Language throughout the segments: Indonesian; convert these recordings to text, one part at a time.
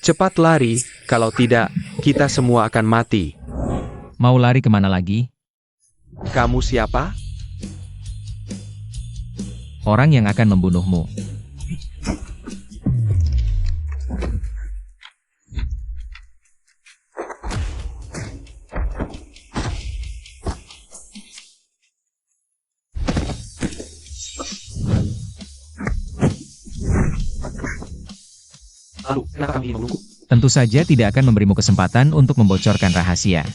Cepat lari, kalau tidak, kita semua akan mati. Mau lari kemana lagi? Kamu siapa? Orang yang akan membunuhmu. Lalu, kenapa kami ingin membunuhku? Tentu saja tidak akan memberimu kesempatan untuk membocorkan rahasia.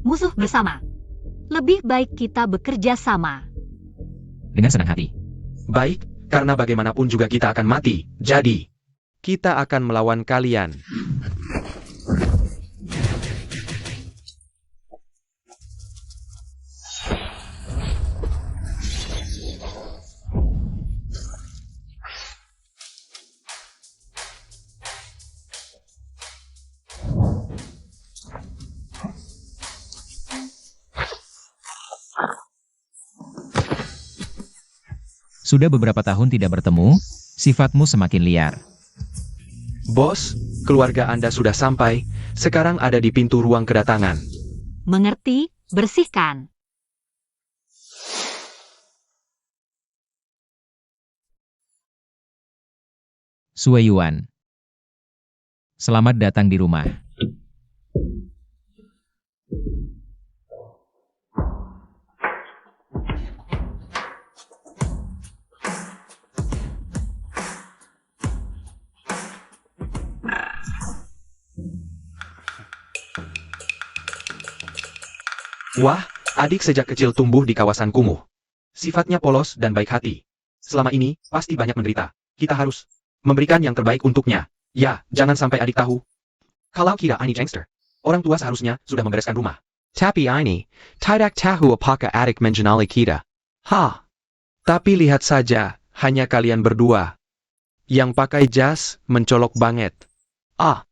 Musuh bersama. Lebih baik kita bekerja sama. Dengan senang hati. Baik, karena bagaimanapun juga kita akan mati. Jadi, kita akan melawan kalian. Sudah beberapa tahun tidak bertemu, sifatmu semakin liar. Bos, keluarga Anda sudah sampai, sekarang ada di pintu ruang kedatangan. Mengerti? Bersihkan. Sue Yuan. Selamat datang di rumah. Wah, adik sejak kecil tumbuh di kawasan kumuh. Sifatnya polos dan baik hati. Selama ini, pasti banyak menderita. Kita harus memberikan yang terbaik untuknya. Ya, jangan sampai adik tahu. Kalau kita ini gangster, orang tua seharusnya sudah membereskan rumah. Tapi ini, tidak tahu apakah adik mengenali kita. Ha. Tapi lihat saja, hanya kalian berdua. Yang pakai jas, mencolok banget. Ah.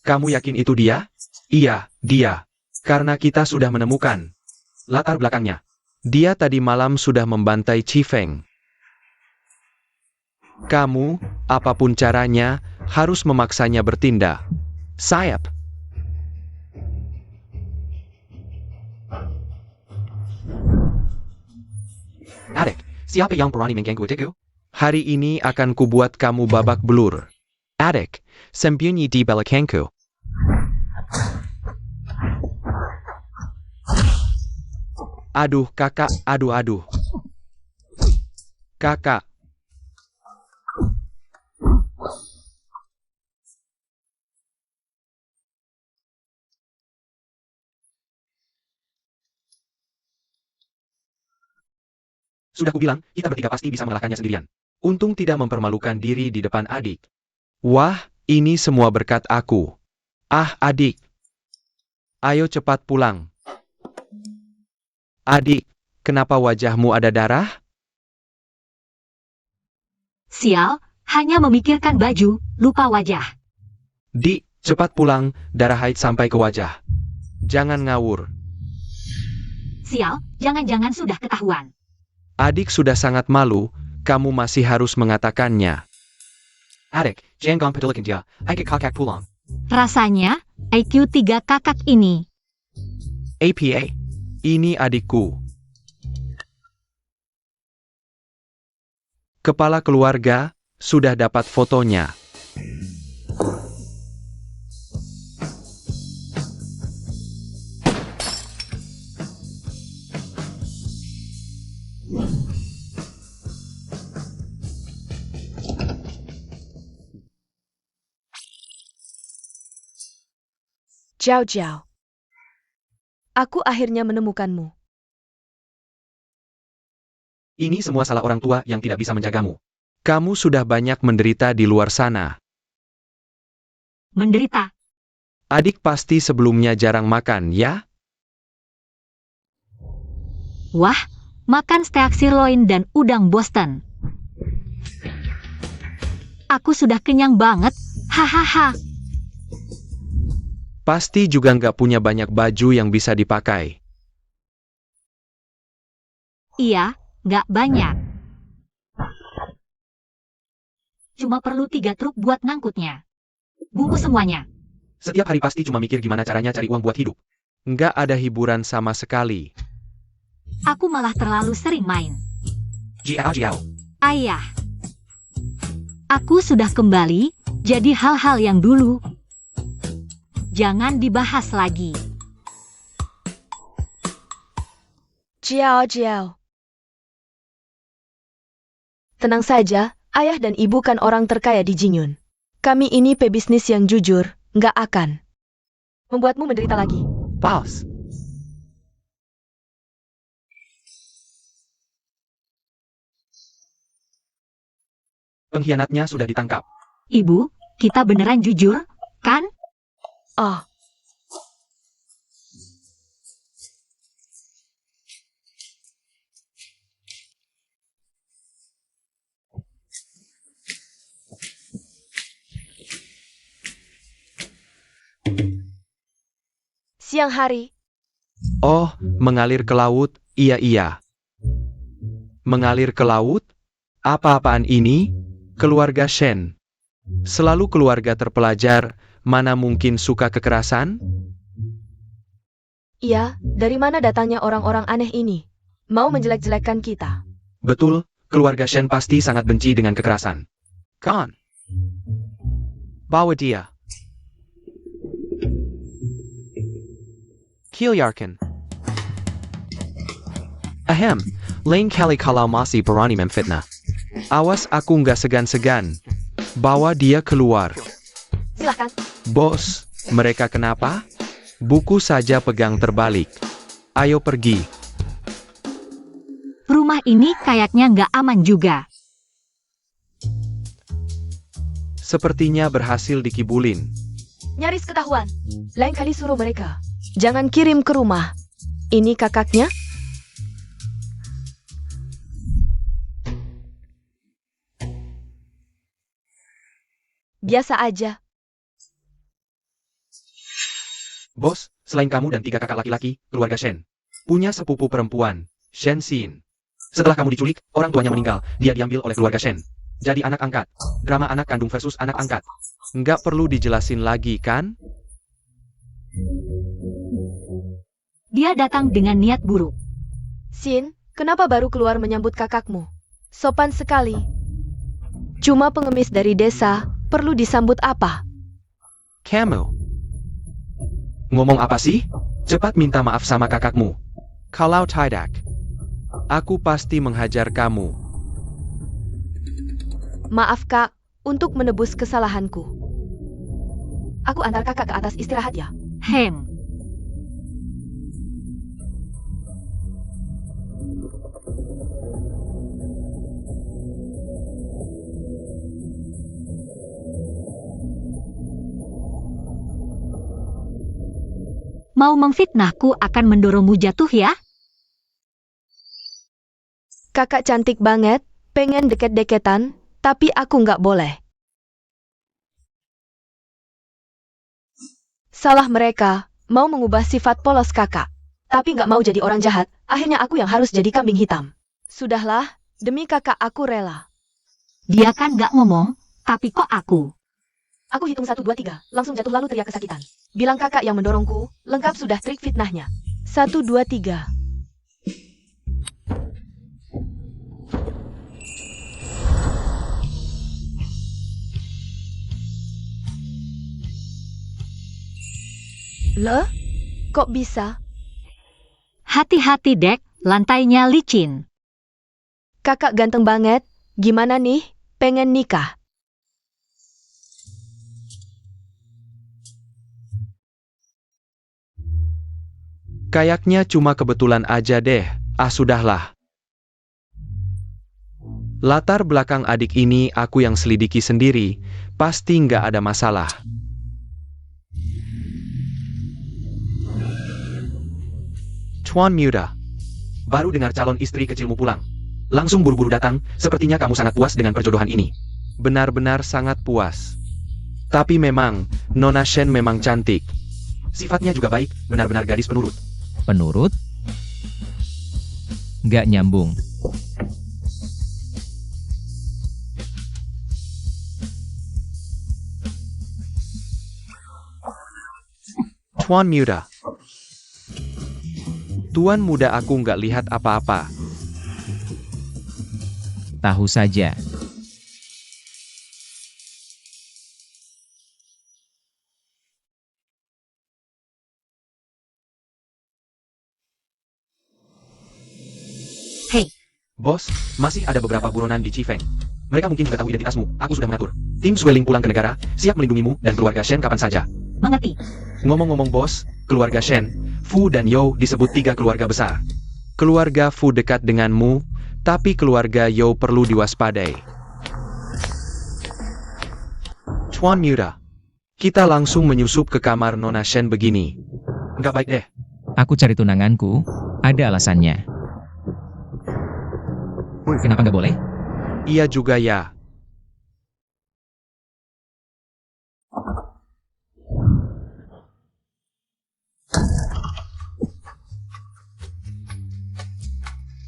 Kamu yakin itu dia? Iya, dia. Karena kita sudah menemukan latar belakangnya. Dia tadi malam sudah membantai Chifeng. Kamu, apapun caranya, harus memaksanya bertindak. Sayap. Adik, siapa yang berani mengganggu adikku? Hari ini akan kubuat kamu babak belur. Adik, sembunyi di belakangku. Aduh, kakak, aduh. Kakak. Sudah kubilang, kita bertiga pasti bisa mengalahkannya sendirian. Untung tidak mempermalukan diri di depan adik. Wah, ini semua berkat aku. Ah, adik. Ayo cepat pulang. Adik, kenapa wajahmu ada darah? Sial, hanya memikirkan baju, lupa wajah. Di, cepat pulang, darah haid sampai ke wajah. Jangan ngawur. Sial, jangan-jangan sudah ketahuan. Adik sudah sangat malu, kamu masih harus mengatakannya. Adik, jangan pedulikan dia, ayo kakak pulang. Rasanya, IQ 3 kakak ini. APA, ini adikku. Kepala keluarga, sudah dapat fotonya. Jiao Jiao. Aku akhirnya menemukanmu. Ini semua salah orang tua yang tidak bisa menjagamu. Kamu sudah banyak menderita di luar sana. Menderita. Adik pasti sebelumnya jarang makan, ya? Wah, makan steak sirloin dan udang Boston. Aku sudah kenyang banget, hahaha. Pasti juga nggak punya banyak baju yang bisa dipakai. Iya, nggak banyak. Cuma perlu 3 truk buat ngangkutnya. Bungkus semuanya. Setiap hari pasti cuma mikir gimana caranya cari uang buat hidup. Nggak ada hiburan sama sekali. Aku malah terlalu sering main. Jiao. Ayah. Aku sudah kembali, jadi hal-hal yang dulu jangan dibahas lagi. Jiao. Tenang saja, ayah dan ibu kan orang terkaya di Jingyun. Kami ini pebisnis yang jujur, nggak akan membuatmu menderita lagi. Pause. Pengkhianatnya sudah ditangkap. Ibu, kita beneran jujur, kan? Oh, siang hari. Oh, mengalir ke laut, iya. Mengalir ke laut? Apa-apaan ini? Keluarga Shen. Selalu keluarga terpelajar, mana mungkin suka kekerasan? Iya, dari mana datangnya orang-orang aneh ini? Mau menjelek-jelekkan kita. Betul, keluarga Shen pasti sangat benci dengan kekerasan. Kan? Bawa dia. Kilyarkan. Ahem, lain kali kalau masih berani memfitnah. Awas aku nggak segan-segan. Bawa dia keluar. Silahkan. Bos, mereka kenapa? Buku saja pegang terbalik. Ayo pergi. Rumah ini kayaknya nggak aman juga. Sepertinya berhasil dikibulin. Nyaris ketahuan. Lain kali suruh mereka. Jangan kirim ke rumah. Ini kakaknya? Biasa aja. Bos, selain kamu dan 3 kakak laki-laki, keluarga Shen punya sepupu perempuan, Shen Xin. Setelah kamu diculik, orang tuanya meninggal, dia diambil oleh keluarga Shen. Jadi anak angkat. Drama anak kandung versus anak angkat. Nggak perlu dijelasin lagi, kan? Dia datang dengan niat buruk. Xin, kenapa baru keluar menyambut kakakmu? Sopan sekali. Cuma pengemis dari desa, perlu disambut apa? Kamu. Ngomong apa sih? Cepat minta maaf sama kakakmu. Kalau tidak, aku pasti menghajar kamu. Maaf kak, untuk menebus kesalahanku. Aku antar kakak ke atas istirahat ya. Hem. Mau memfitnahku akan mendorongmu jatuh ya? Kakak cantik banget, pengen deket-deketan, tapi aku nggak boleh. Salah mereka, mau mengubah sifat polos kakak. Tapi nggak mau jadi orang jahat, akhirnya aku yang harus jadi kambing hitam. Sudahlah, demi kakak aku rela. Dia kan nggak ngomong, tapi kok aku? Aku hitung 1, 2, 3, langsung jatuh lalu teriak kesakitan. Bilang kakak yang mendorongku, lengkap sudah trik fitnahnya. 1, 2, 3. Loh? Kok bisa? Hati-hati Dek, lantainya licin. Kakak ganteng banget, gimana nih? Pengen nikah? Kayaknya cuma kebetulan aja deh. Ah sudahlah. Latar belakang adik ini aku yang selidiki sendiri, pasti nggak ada masalah. Tuan Muda, baru dengar calon istri kecilmu pulang. Langsung buru-buru datang, sepertinya kamu sangat puas dengan perjodohan ini. Benar-benar sangat puas. Tapi memang, Nona Shen memang cantik. Sifatnya juga baik, benar-benar gadis penurut. Penurut? Nggak nyambung. Tuan muda. Tuan muda, aku nggak lihat apa-apa. Tahu saja. Hei, Bos, masih ada beberapa buronan di Chifeng. Mereka mungkin juga tahu identitasmu. Aku sudah mengatur. Tim Swelling pulang ke negara, siap melindungimu dan keluarga Shen kapan saja. mengerti. Ngomong-ngomong bos, keluarga Shen, Fu dan You disebut 3 keluarga besar. Keluarga Fu dekat denganmu, tapi keluarga Yo perlu diwaspadai. Tuan muda. Kita langsung menyusup ke kamar Nona Shen begini. Nggak baik deh. Aku cari tunanganku, ada alasannya. Kenapa nggak boleh? Iya juga ya.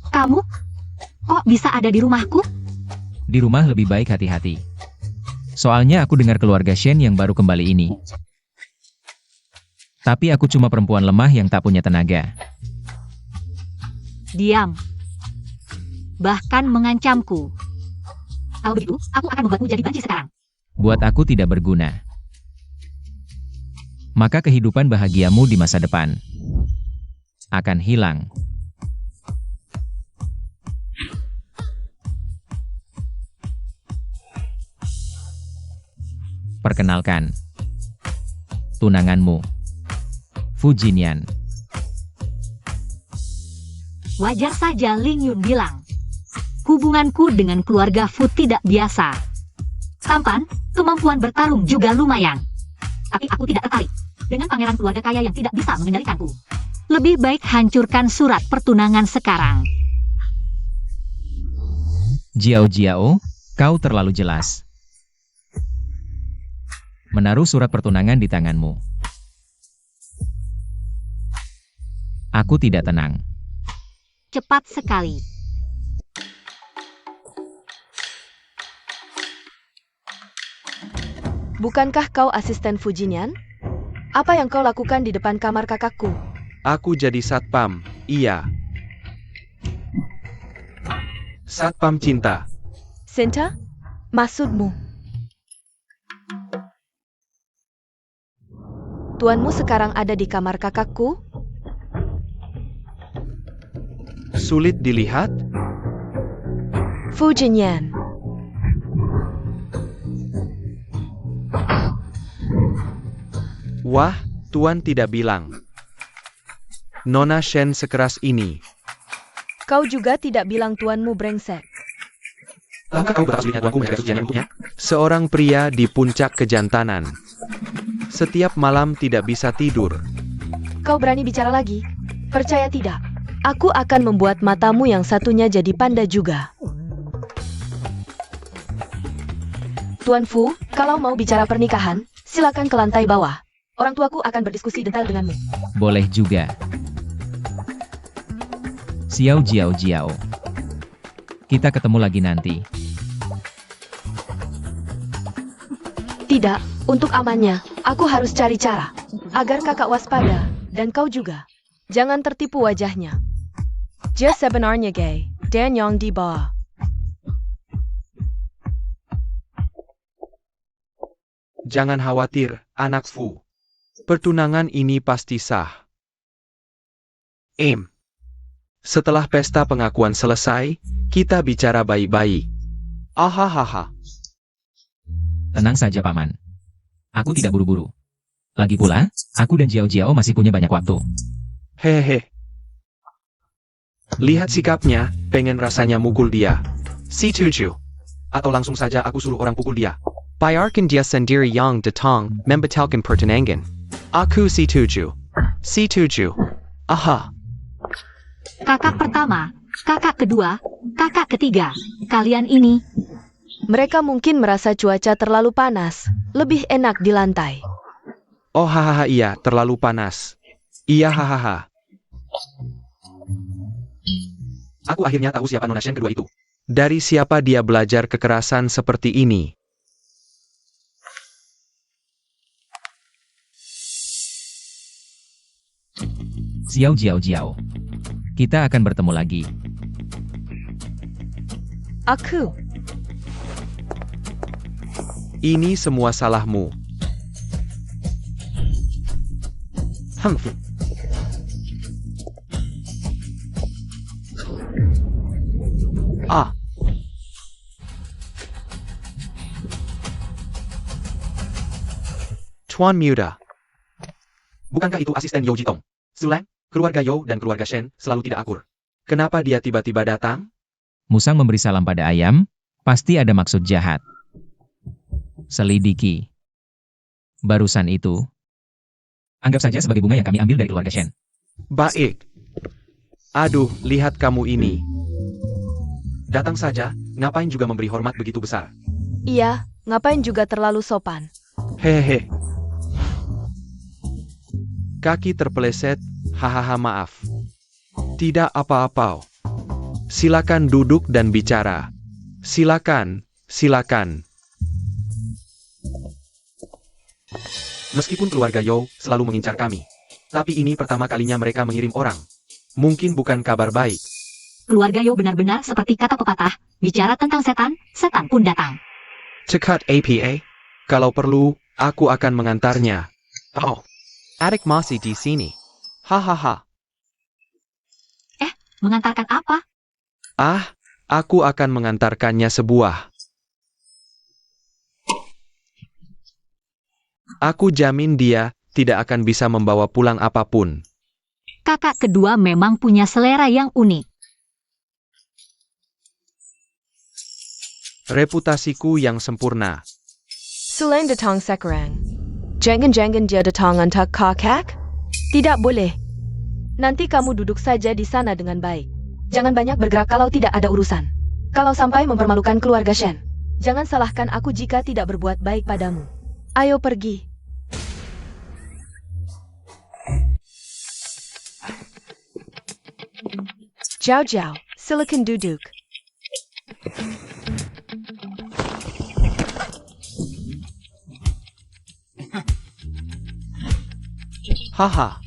Kamu? Kok bisa ada di rumahku? Di rumah lebih baik hati-hati. Soalnya aku dengar keluarga Shen yang baru kembali ini. Tapi aku cuma perempuan lemah yang tak punya tenaga. Diam. Bahkan mengancamku. Kalau begitu, aku akan membuatmu jadi banci sekarang. Buat aku tidak berguna. Maka kehidupan bahagiamu di masa depan akan hilang. Perkenalkan, tunanganmu, Fu Jinyan. Wajar saja Ling Yun bilang. Hubunganku dengan keluarga Fu tidak biasa. Tampan, kemampuan bertarung juga lumayan. Tapi aku tidak tertarik dengan pangeran keluarga kaya yang tidak bisa mengendalikanku. Lebih baik hancurkan surat pertunangan sekarang. Jiao Jiao, kau terlalu jelas. Menaruh surat pertunangan di tanganmu. Aku tidak tenang. Cepat sekali. Bukankah kau asisten Fu Jinyan? Apa yang kau lakukan di depan kamar kakakku? Aku jadi satpam, iya. Satpam cinta. Sinta? Maksudmu? Tuanmu sekarang ada di kamar kakakku? Sulit dilihat? Fu Jinyan. Wah, Tuan tidak bilang. Nona Shen sekeras ini. Kau juga tidak bilang tuanmu brengsek. Tahukah kau betapa sulitnya tuanku menjaga kesuciannya untuknya? Seorang pria di puncak kejantanan. Setiap malam tidak bisa tidur. Kau berani bicara lagi? Percaya tidak? Aku akan membuat matamu yang satunya jadi panda juga. Tuan Fu, kalau mau bicara pernikahan, silakan ke lantai bawah. Orang tuaku akan berdiskusi detail denganmu. Boleh juga. Xiao Jiao Jiao. Kita ketemu lagi nanti. Tidak, untuk amannya, aku harus cari cara. Agar kakak waspada, dan kau juga. Jangan tertipu wajahnya. Dia sebenarnya gay, dan yang di bawah. Jangan khawatir, anak Fu. Pertunangan ini pasti sah. Setelah pesta pengakuan selesai, kita bicara baik-baik. Ahahaha. Tenang saja, Paman. Aku tidak buru-buru. Lagi pula, aku dan Jiao Jiao masih punya banyak waktu. Hehe. Lihat sikapnya, pengen rasanya mukul dia. Si Tuju. Atau langsung saja aku suruh orang pukul dia. Biarkan dia sendiri yang datang membatalkan pertunangan. Aku si Tuju. Si Tuju. Aha. Kakak pertama, kakak kedua, kakak ketiga. Kalian ini, Mereka mungkin merasa cuaca terlalu panas, lebih enak di lantai. Oh hahaha iya, terlalu panas. Iya hahaha. Aku akhirnya tahu siapa Nona Shen kedua itu. Dari siapa dia belajar kekerasan seperti ini? Xiao Jiao Jiao. Kita akan bertemu lagi. Aku. Ini semua salahmu. Humph. Ah. Tuan Muda. Bukankah itu asisten Yo Jitong? Sulang, keluarga Yo dan keluarga Shen selalu tidak akur. Kenapa dia tiba-tiba datang? Musang memberi salam pada ayam, pasti ada maksud jahat. Selidiki. Barusan itu. Anggap saja sebagai bunga yang kami ambil dari keluarga Shen. Baik. Aduh, lihat kamu ini. Datang saja, ngapain juga memberi hormat begitu besar? Iya, ngapain juga terlalu sopan. Hehehe. Kaki terpeleset, hahaha maaf. Tidak apa-apa. Silakan duduk dan bicara. Silakan, silakan. Meskipun keluarga Yo selalu mengincar kami. Tapi ini pertama kalinya mereka mengirim orang. Mungkin bukan kabar baik. Keluarga Yo benar-benar seperti kata pepatah, bicara tentang setan, setan pun datang. Cekat APA. Kalau perlu, aku akan mengantarnya. Oh, adik masih di sini. Hahaha. Mengantarkan apa? Ah, aku akan mengantarkannya sebuah. Aku jamin dia tidak akan bisa membawa pulang apapun. Kakak kedua memang punya selera yang unik. Reputasiku yang sempurna. Selain datang sekarang. Jangan-jangan dia datang untuk kakak? Tidak boleh. Nanti kamu duduk saja di sana dengan baik. Jangan banyak bergerak kalau tidak ada urusan. Kalau sampai mempermalukan keluarga Shen, jangan salahkan aku jika tidak berbuat baik padamu. Ayo pergi. Jiao Jiao, silakan duduk. Haha.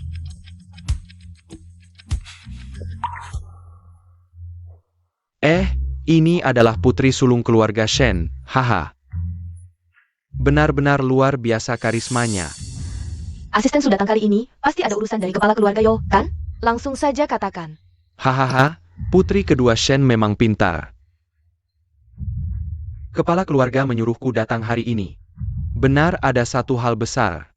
Ini adalah putri sulung keluarga Shen, haha. Benar-benar luar biasa karismanya. Asisten sudah datang kali ini, pasti ada urusan dari kepala keluarga Yo, kan? Langsung saja katakan. Hahaha, putri kedua Shen memang pintar. Kepala keluarga menyuruhku datang hari ini. Benar ada satu hal besar.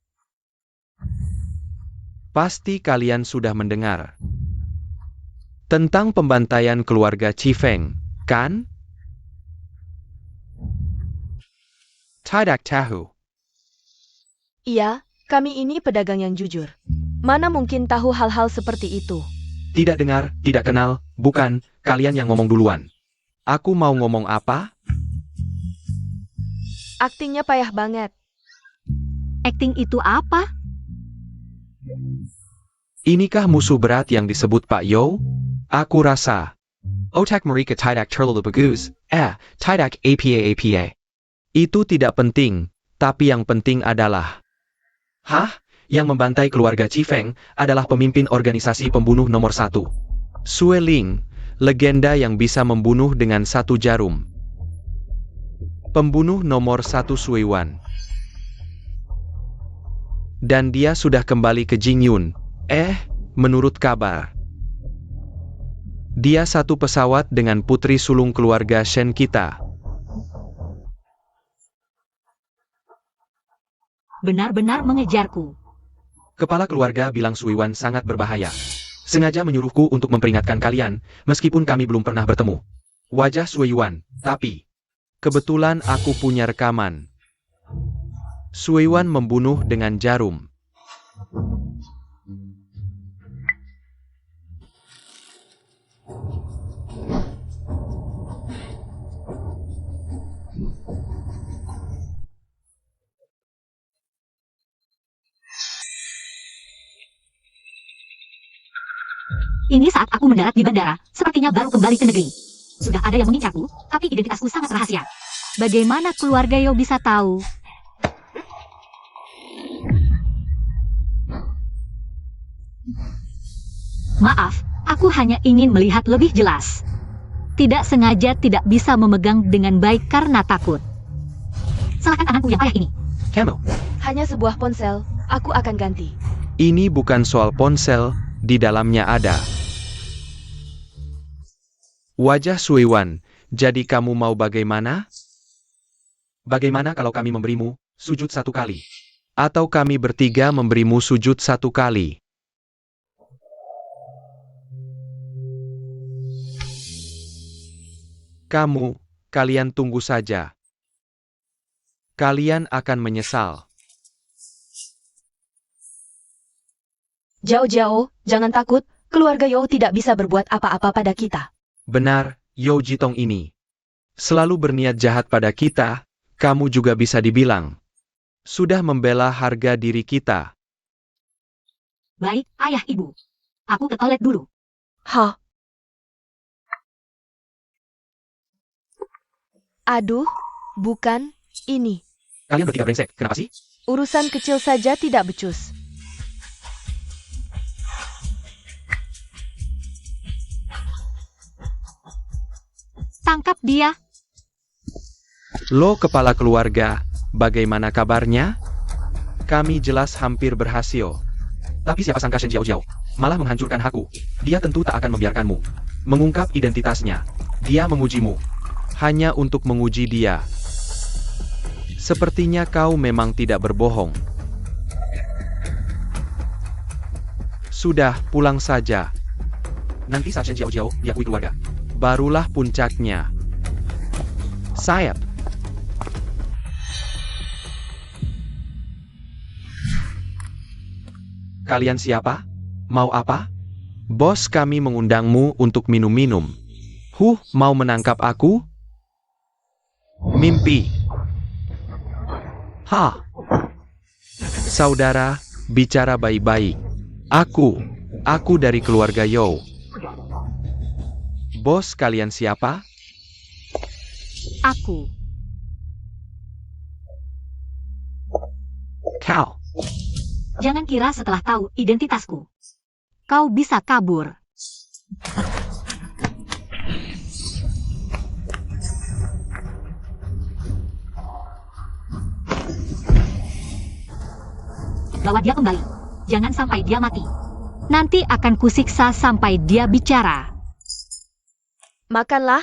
Pasti kalian sudah mendengar. Tentang pembantaian keluarga Chifeng, kan? Tidak tahu. Iya, kami ini pedagang yang jujur. Mana mungkin tahu hal-hal seperti itu? Tidak dengar, tidak kenal, bukan, kalian yang ngomong duluan. Aku mau ngomong apa? Aktingnya payah banget. Acting itu apa? Inikah musuh berat yang disebut Pak Yo? Aku rasa. Otak mereka tidak terlalu bagus. Tidak apa. Itu tidak penting, tapi yang penting adalah... Hah? Yang membantai keluarga Chifeng adalah pemimpin organisasi pembunuh nomor 1. Sue Ling, legenda yang bisa membunuh dengan satu jarum. Pembunuh nomor 1 Sui Wan. Dan dia sudah kembali ke Jingyun. Menurut kabar. Dia satu pesawat dengan putri sulung keluarga Shen kita. Benar-benar mengejarku. Kepala keluarga bilang Suiwan sangat berbahaya. Sengaja menyuruhku untuk memperingatkan kalian, meskipun kami belum pernah bertemu. Wajah Suiwan, tapi... Kebetulan aku punya rekaman. Suiwan membunuh dengan jarum. Ini saat aku mendarat di bandara, sepertinya baru kembali ke negeri. Sudah ada yang mengincarku, tapi identitasku sangat rahasia. Bagaimana keluarga Yo bisa tahu? Maaf, aku hanya ingin melihat lebih jelas. Tidak sengaja tidak bisa memegang dengan baik karena takut. Serahkan tanganku yang payah ini. Camo. Hanya sebuah ponsel, aku akan ganti. Ini bukan soal ponsel, di dalamnya ada wajah Suiwan. Jadi kamu mau bagaimana? Bagaimana kalau kami memberimu sujud 1 kali? Atau kami bertiga memberimu sujud 1 kali? Kalian tunggu saja. Kalian akan menyesal. Jauh-jauh, jangan takut, keluarga Yo tidak bisa berbuat apa-apa pada kita. Benar, Yo Jitong ini selalu berniat jahat pada kita. Kamu juga bisa dibilang sudah membela harga diri kita. Baik, ayah ibu. Aku ke toilet dulu. Hah? Aduh, bukan, ini. Kalian bertiga brengsek, kenapa sih? Urusan kecil saja tidak becus. Tangkap dia. Lo kepala keluarga, bagaimana kabarnya? Kami jelas hampir berhasil. Tapi siapa sangka Shen Jiao malah menghancurkan aku. Dia tentu tak akan membiarkanmu mengungkap identitasnya. Dia memujimu. Hanya untuk menguji dia. Sepertinya kau memang tidak berbohong. Sudah, pulang saja. Nanti saat Shen Jiao diakui keluarga, Barulah puncaknya. Sayap. Kalian siapa? Mau apa? Bos kami mengundangmu untuk minum-minum. Mau menangkap aku? Mimpi. Saudara, bicara baik-baik. Aku dari keluarga Yo. Bos kalian siapa? Aku. Kau. Jangan kira setelah tahu identitasku, kau bisa kabur. Bawa dia kembali. Jangan sampai dia mati. Nanti akan kusiksa sampai dia bicara. Makanlah.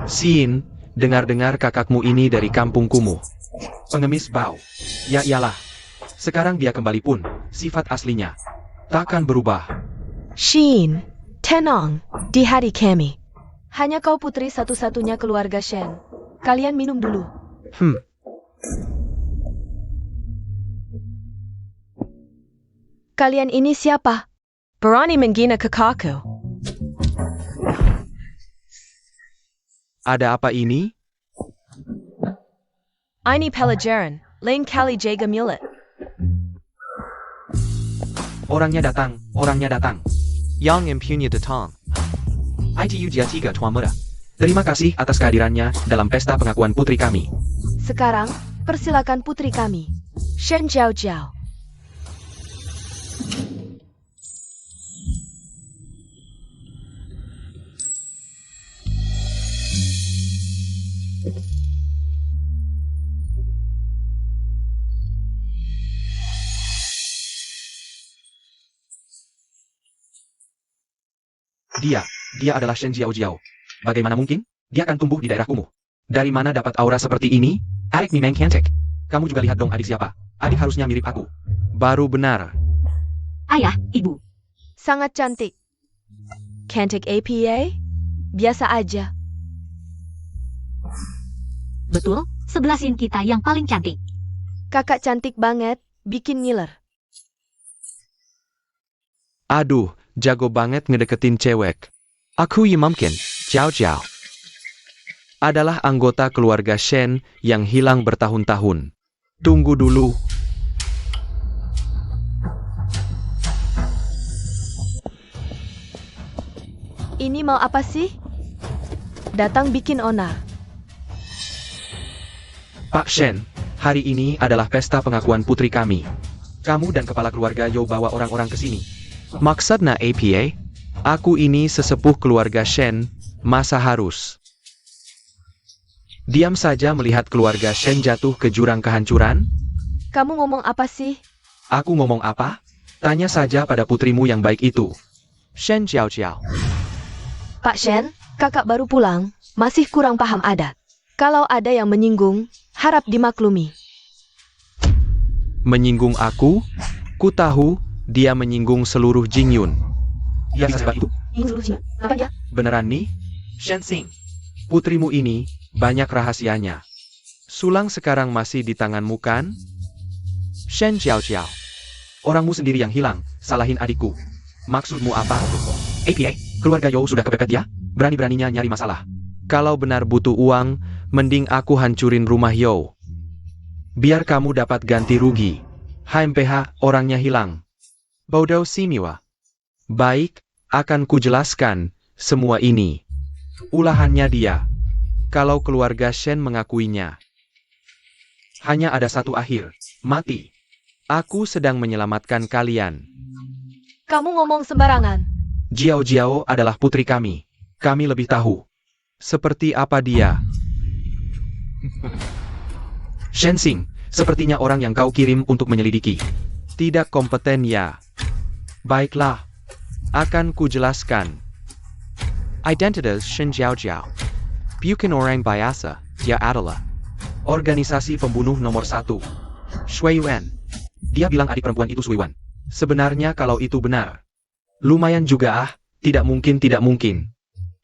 Sin, dengar-dengar kakakmu ini dari kampung kumuh. Pengemis bau. Ya iyalah. Sekarang dia kembali pun, sifat aslinya takkan berubah. Shin, tenang, di hari kami. Hanya kau putri satu-satunya keluarga Shen. Kalian minum dulu. Kalian ini siapa? Berani menghina kakakku. Ada apa ini? Ini pelajaran, lain kali jaga mulut. Orangnya datang. Yang impunya datang. ITU Jia 3 Tuan Muda. Terima kasih atas kehadirannya dalam pesta pengakuan putri kami. Sekarang, persilakan putri kami, Shen Jiao. Dia adalah Shen Jiao. Bagaimana mungkin? Dia akan tumbuh di daerah kumuh. Dari mana dapat aura seperti ini? Adik Mimeng Cantik. Kamu juga lihat dong adik siapa? Adik harusnya mirip aku. Baru benar. Ayah, ibu. Sangat cantik. Cantik APA? Biasa aja. Betul, sebelah Sin kita yang paling cantik. Kakak cantik banget, bikin ngiler. Aduh, jago banget ngedeketin cewek. Aku mungkin, Jiao. Adalah anggota keluarga Shen yang hilang bertahun-tahun. Tunggu dulu. Ini mau apa sih? Datang bikin onar. Pak Shen, hari ini adalah pesta pengakuan putri kami. Kamu dan kepala keluarga Yo bawa orang-orang ke sini. Maksudnya APA? Aku ini sesepuh keluarga Shen, masa harus. Diam saja melihat keluarga Shen jatuh ke jurang kehancuran? Kamu ngomong apa sih? Aku ngomong apa? Tanya saja pada putrimu yang baik itu. Shen Jiao Jiao. Pak Shen, kakak baru pulang, masih kurang paham adat. Kalau ada yang menyinggung, harap dimaklumi. Menyinggung aku? Ku tahu, dia menyinggung seluruh Jingyun. Ya, sebab itu. Apa dia? Beneran nih? Shen Xing. Putrimu ini, banyak rahasianya. Sulang sekarang masih di tanganmu kan? Shen Jiao Jiao. Orangmu sendiri yang hilang, salahin adikku. Maksudmu apa? APA, keluarga Yo sudah kepepet ya? Berani-beraninya nyari masalah. Kalau benar butuh uang, mending aku hancurin rumah Yo. Biar kamu dapat ganti rugi. HMPH, orangnya hilang. Bodoh Simiwa. Baik, akan kujelaskan semua ini. Ulahannya dia. Kalau keluarga Shen mengakuinya. Hanya ada satu akhir, mati. Aku sedang menyelamatkan kalian. Kamu ngomong sembarangan. Jiao Jiao adalah putri kami. Kami lebih tahu. Seperti apa dia? Shen Xing, sepertinya orang yang kau kirim untuk menyelidiki. Tidak kompeten ya. Baiklah. Akan kujelaskan. Identitas Shen Jiao Jiao. Bukan orang biasa, dia adalah Organisasi pembunuh nomor 1. Shui Wen. Dia bilang adik perempuan itu Shui Wen. Sebenarnya kalau itu benar. Lumayan juga tidak mungkin.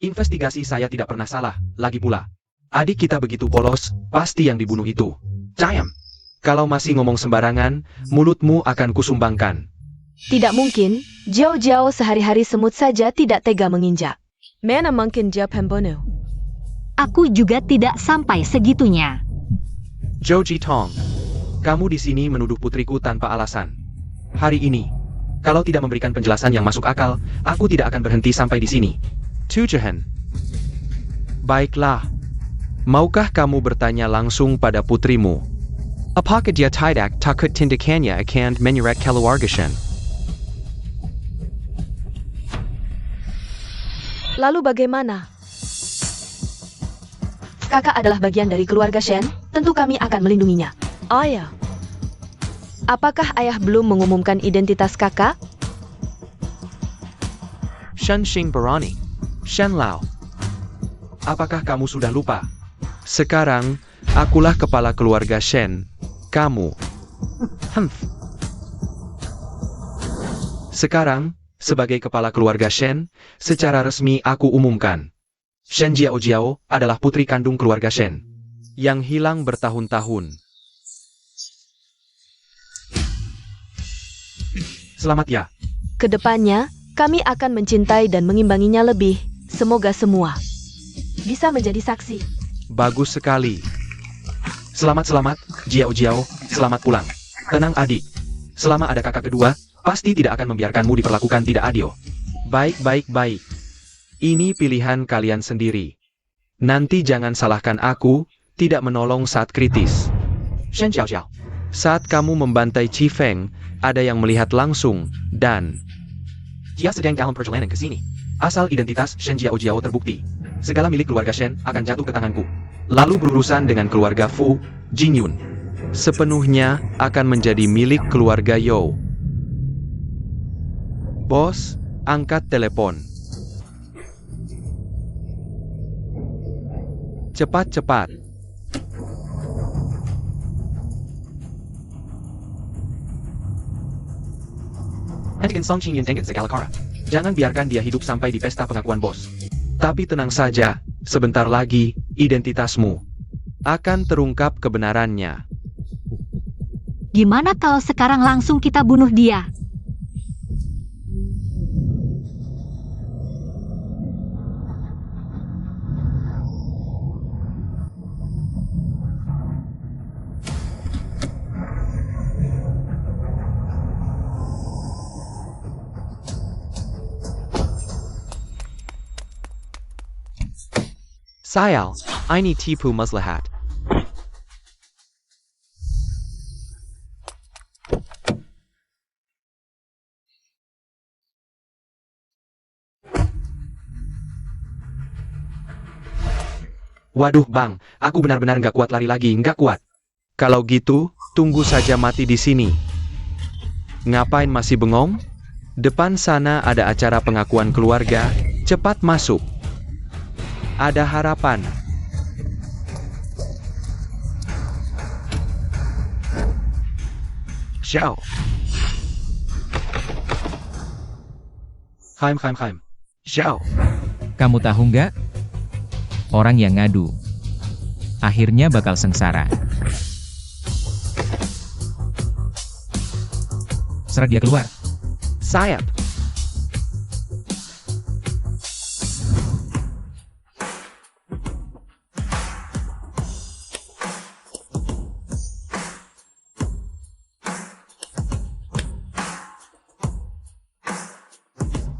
Investigasi saya tidak pernah salah, lagi pula. Adik kita begitu polos, pasti yang dibunuh itu. Diam. Kalau masih ngomong sembarangan, mulutmu akan kusumbangkan. Tidak mungkin, Jiao Jiao sehari-hari semut saja tidak tega menginjak. Mana mungkin dia pembunuh? Aku juga tidak sampai segitunya. Zhou Jitong. Kamu di sini menuduh putriku tanpa alasan. Hari ini, kalau tidak memberikan penjelasan yang masuk akal, aku tidak akan berhenti sampai di sini. Tujuhan. Baiklah. Maukah kamu bertanya langsung pada putrimu? Apakah dia tidak takut tindakannya akan menyeret keluarga Shen? Lalu bagaimana? Kakak adalah bagian dari keluarga Shen, tentu kami akan melindunginya. Ayah. Apakah ayah belum mengumumkan identitas kakak? Shen Xing Barani. Shen Lao. Apakah kamu sudah lupa? Sekarang, akulah kepala keluarga Shen. Kamu. Sekarang, sebagai kepala keluarga Shen, secara resmi aku umumkan. Shen Jiao Jiao adalah putri kandung keluarga Shen. Yang hilang bertahun-tahun. Selamat ya. Kedepannya, kami akan mencintai dan mengimbanginya lebih. Semoga semua bisa menjadi saksi. Bagus sekali. Selamat, Jiao Jiao, selamat pulang. Tenang adik. Selama ada kakak kedua, pasti tidak akan membiarkanmu diperlakukan tidak adil. Baik. Ini pilihan kalian sendiri. Nanti jangan salahkan aku, tidak menolong saat kritis. Shen Jiao Jiao. Saat kamu membantai Chi Feng, ada yang melihat langsung, dan Dia sedang dalam perjalanan ke sini. Asal identitas Shen Jiao Jiao terbukti, segala milik keluarga Shen akan jatuh ke tanganku. Lalu berurusan dengan keluarga Fu, Jingyun. sepenuhnya akan menjadi milik keluarga Yo. Bos, angkat telepon. Cepat. Hentikan Song Qingyun dengan segala cara. Jangan biarkan dia hidup sampai di pesta pengakuan bos. Tapi tenang saja, Sebentar lagi, identitasmu akan terungkap kebenarannya. Gimana kalau sekarang langsung kita bunuh dia? Sayal, ini tipu maslahat. Waduh bang, aku benar-benar nggak kuat lari lagi, nggak kuat. Kalau gitu, tunggu saja mati di sini. Ngapain masih bengong? Depan sana ada acara pengakuan keluarga, cepat masuk. Ada harapan. Xiao. Haim. Xiao. Kamu tahu nggak? Orang yang ngadu, akhirnya bakal sengsara. Seret dia keluar. Sayap.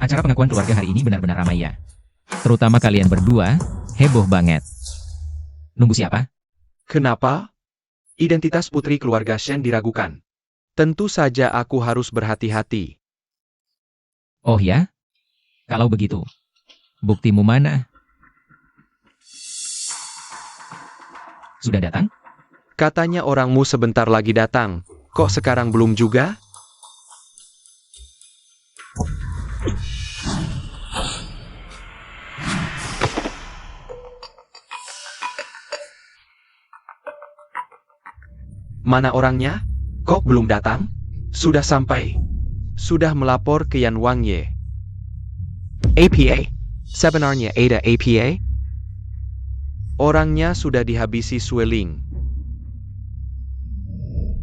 Acara pengakuan keluarga hari ini benar-benar ramai ya. Terutama kalian berdua, heboh banget. Nunggu siapa? Kenapa? Identitas putri keluarga Shen diragukan. Tentu saja aku harus berhati-hati. Oh ya? Kalau begitu, buktimu mana? Sudah datang? Katanya orangmu sebentar lagi datang. Kok sekarang belum juga? Mana orangnya? Kok belum datang? Sudah sampai. Sudah melapor ke Yan Wangye. APA? Sebenarnya ada APA? Orangnya sudah dihabisi Sueling.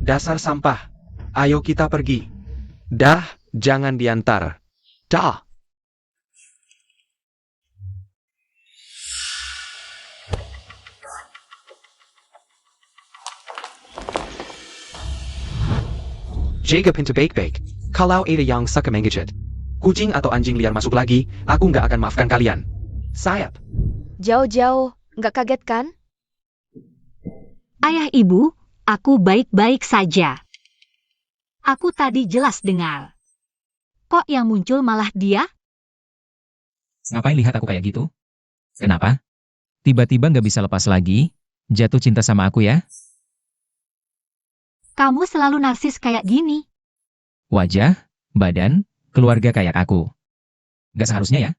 Dasar sampah. Ayo kita pergi. Dah, jangan diantar. Dah. Jaga pintu baik-baik. Kalau ada yang suka mengejet, kucing atau anjing liar masuk lagi, aku nggak akan maafkan kalian. Sayap. Jauh-jauh, nggak kaget kan? Ayah ibu, aku baik-baik saja. Aku tadi jelas dengar. Kok yang muncul malah dia? Ngapain lihat aku kayak gitu? Kenapa? Tiba-tiba nggak bisa lepas lagi? Jatuh cinta sama aku ya? Kamu selalu narsis kayak gini. Wajah, badan, keluarga kayak aku. Nggak seharusnya ya?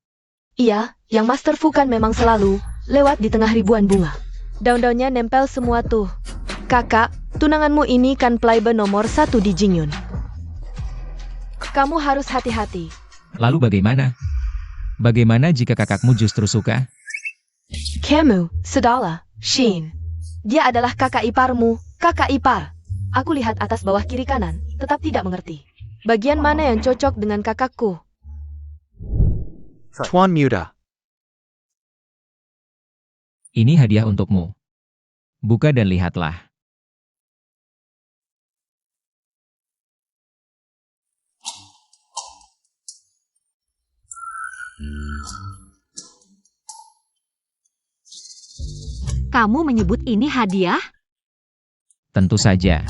Iya, yang Master Fu kan memang selalu lewat di tengah ribuan bunga. Daun-daunnya nempel semua tuh. Kakak, tunanganmu ini kan playboy nomor 1 di Jingyun. Kamu harus hati-hati. Lalu bagaimana? Bagaimana jika kakakmu justru suka? Kamu, Sedala, Shin. Dia adalah kakak iparmu, kakak ipar. Aku lihat atas bawah kiri kanan, tetap tidak mengerti. Bagian mana yang cocok dengan kakakku? Tuan Muda. Ini hadiah untukmu. Buka dan lihatlah. Kamu menyebut ini hadiah? Tentu saja.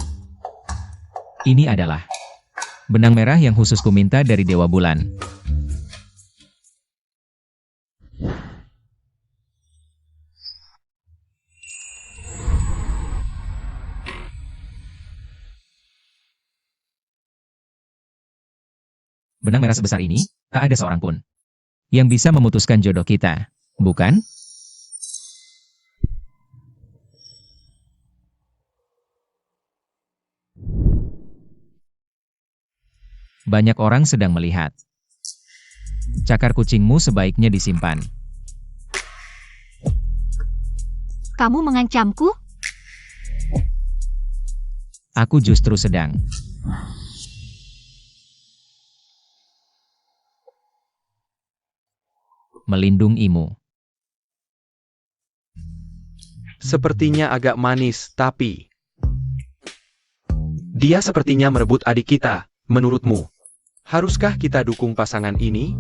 Ini adalah benang merah yang khusus kuminta dari Dewa Bulan. Benang merah sebesar ini, tak ada seorang pun yang bisa memutuskan jodoh kita, bukan? Banyak orang sedang melihat. Cakar kucingmu sebaiknya disimpan. Kamu mengancamku? Aku justru sedang melindungimu. Sepertinya agak manis, tapi dia sepertinya merebut adik kita. Menurutmu, haruskah kita dukung pasangan ini?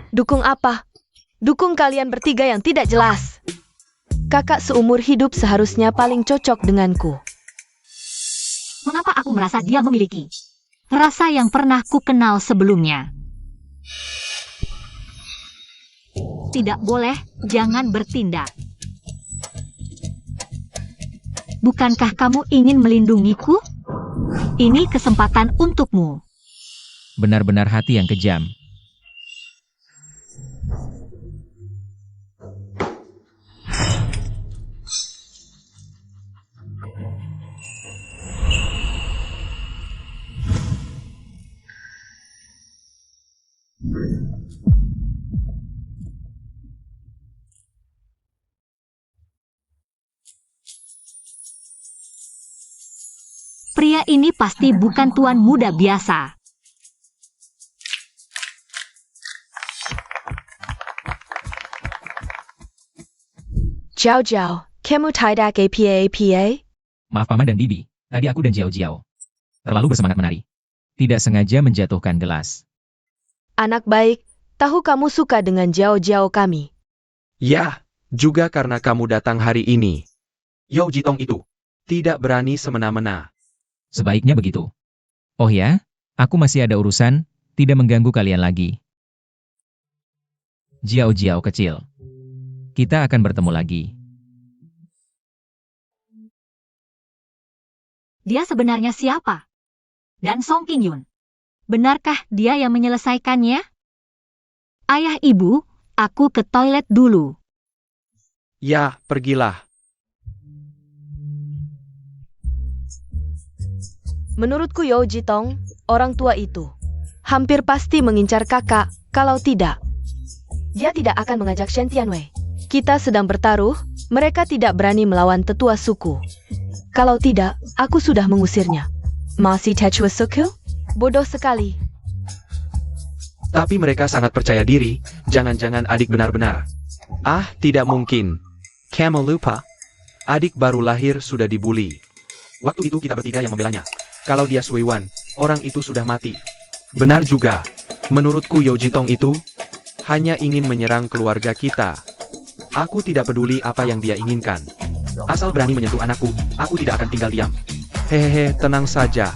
Dukung apa? Dukung kalian bertiga yang tidak jelas. Kakak seumur hidup seharusnya paling cocok denganku. Mengapa aku merasa dia memiliki rasa yang pernah ku kenal sebelumnya? Tidak boleh, jangan bertindak. Bukankah kamu ingin melindungiku? Ini kesempatan untukmu. Benar-benar hati yang kejam. Pria ini pasti bukan tuan muda biasa. Jiao Jiao, kamu tidak apa? Maaf Paman dan Bibi, tadi aku dan Jiao Jiao terlalu bersemangat menari. Tidak sengaja menjatuhkan gelas. Anak baik, tahu kamu suka dengan Jiao Jiao kami. Ya, juga karena kamu datang hari ini. Yo Jitong itu. Tidak berani semena-mena. Sebaiknya begitu. Oh ya, aku masih ada urusan, tidak mengganggu kalian lagi. Jiao Jiao kecil. Kita akan bertemu lagi. Dia sebenarnya siapa? Dan Song Qingyun. Benarkah dia yang menyelesaikannya? Ayah ibu, aku ke toilet dulu. Ya, pergilah. Menurutku Yo Jitong, orang tua itu hampir pasti mengincar kakak, kalau tidak dia tidak akan mengajak Shen Tianwei. Kita sedang bertaruh, mereka tidak berani melawan tetua suku. Kalau tidak, aku sudah mengusirnya. Masih tetua suku? Bodoh sekali. Tapi mereka sangat percaya diri, jangan-jangan adik benar-benar. Ah, tidak mungkin. Kamu lupa? Adik baru lahir sudah dibully. Waktu itu kita bertiga yang membelanya. Kalau dia Suiwan, orang itu sudah mati. Benar juga. Menurutku Yo Jitong itu hanya ingin menyerang keluarga kita. Aku tidak peduli apa yang dia inginkan. Asal berani menyentuh anakku, aku tidak akan tinggal diam. Hehehe, tenang saja.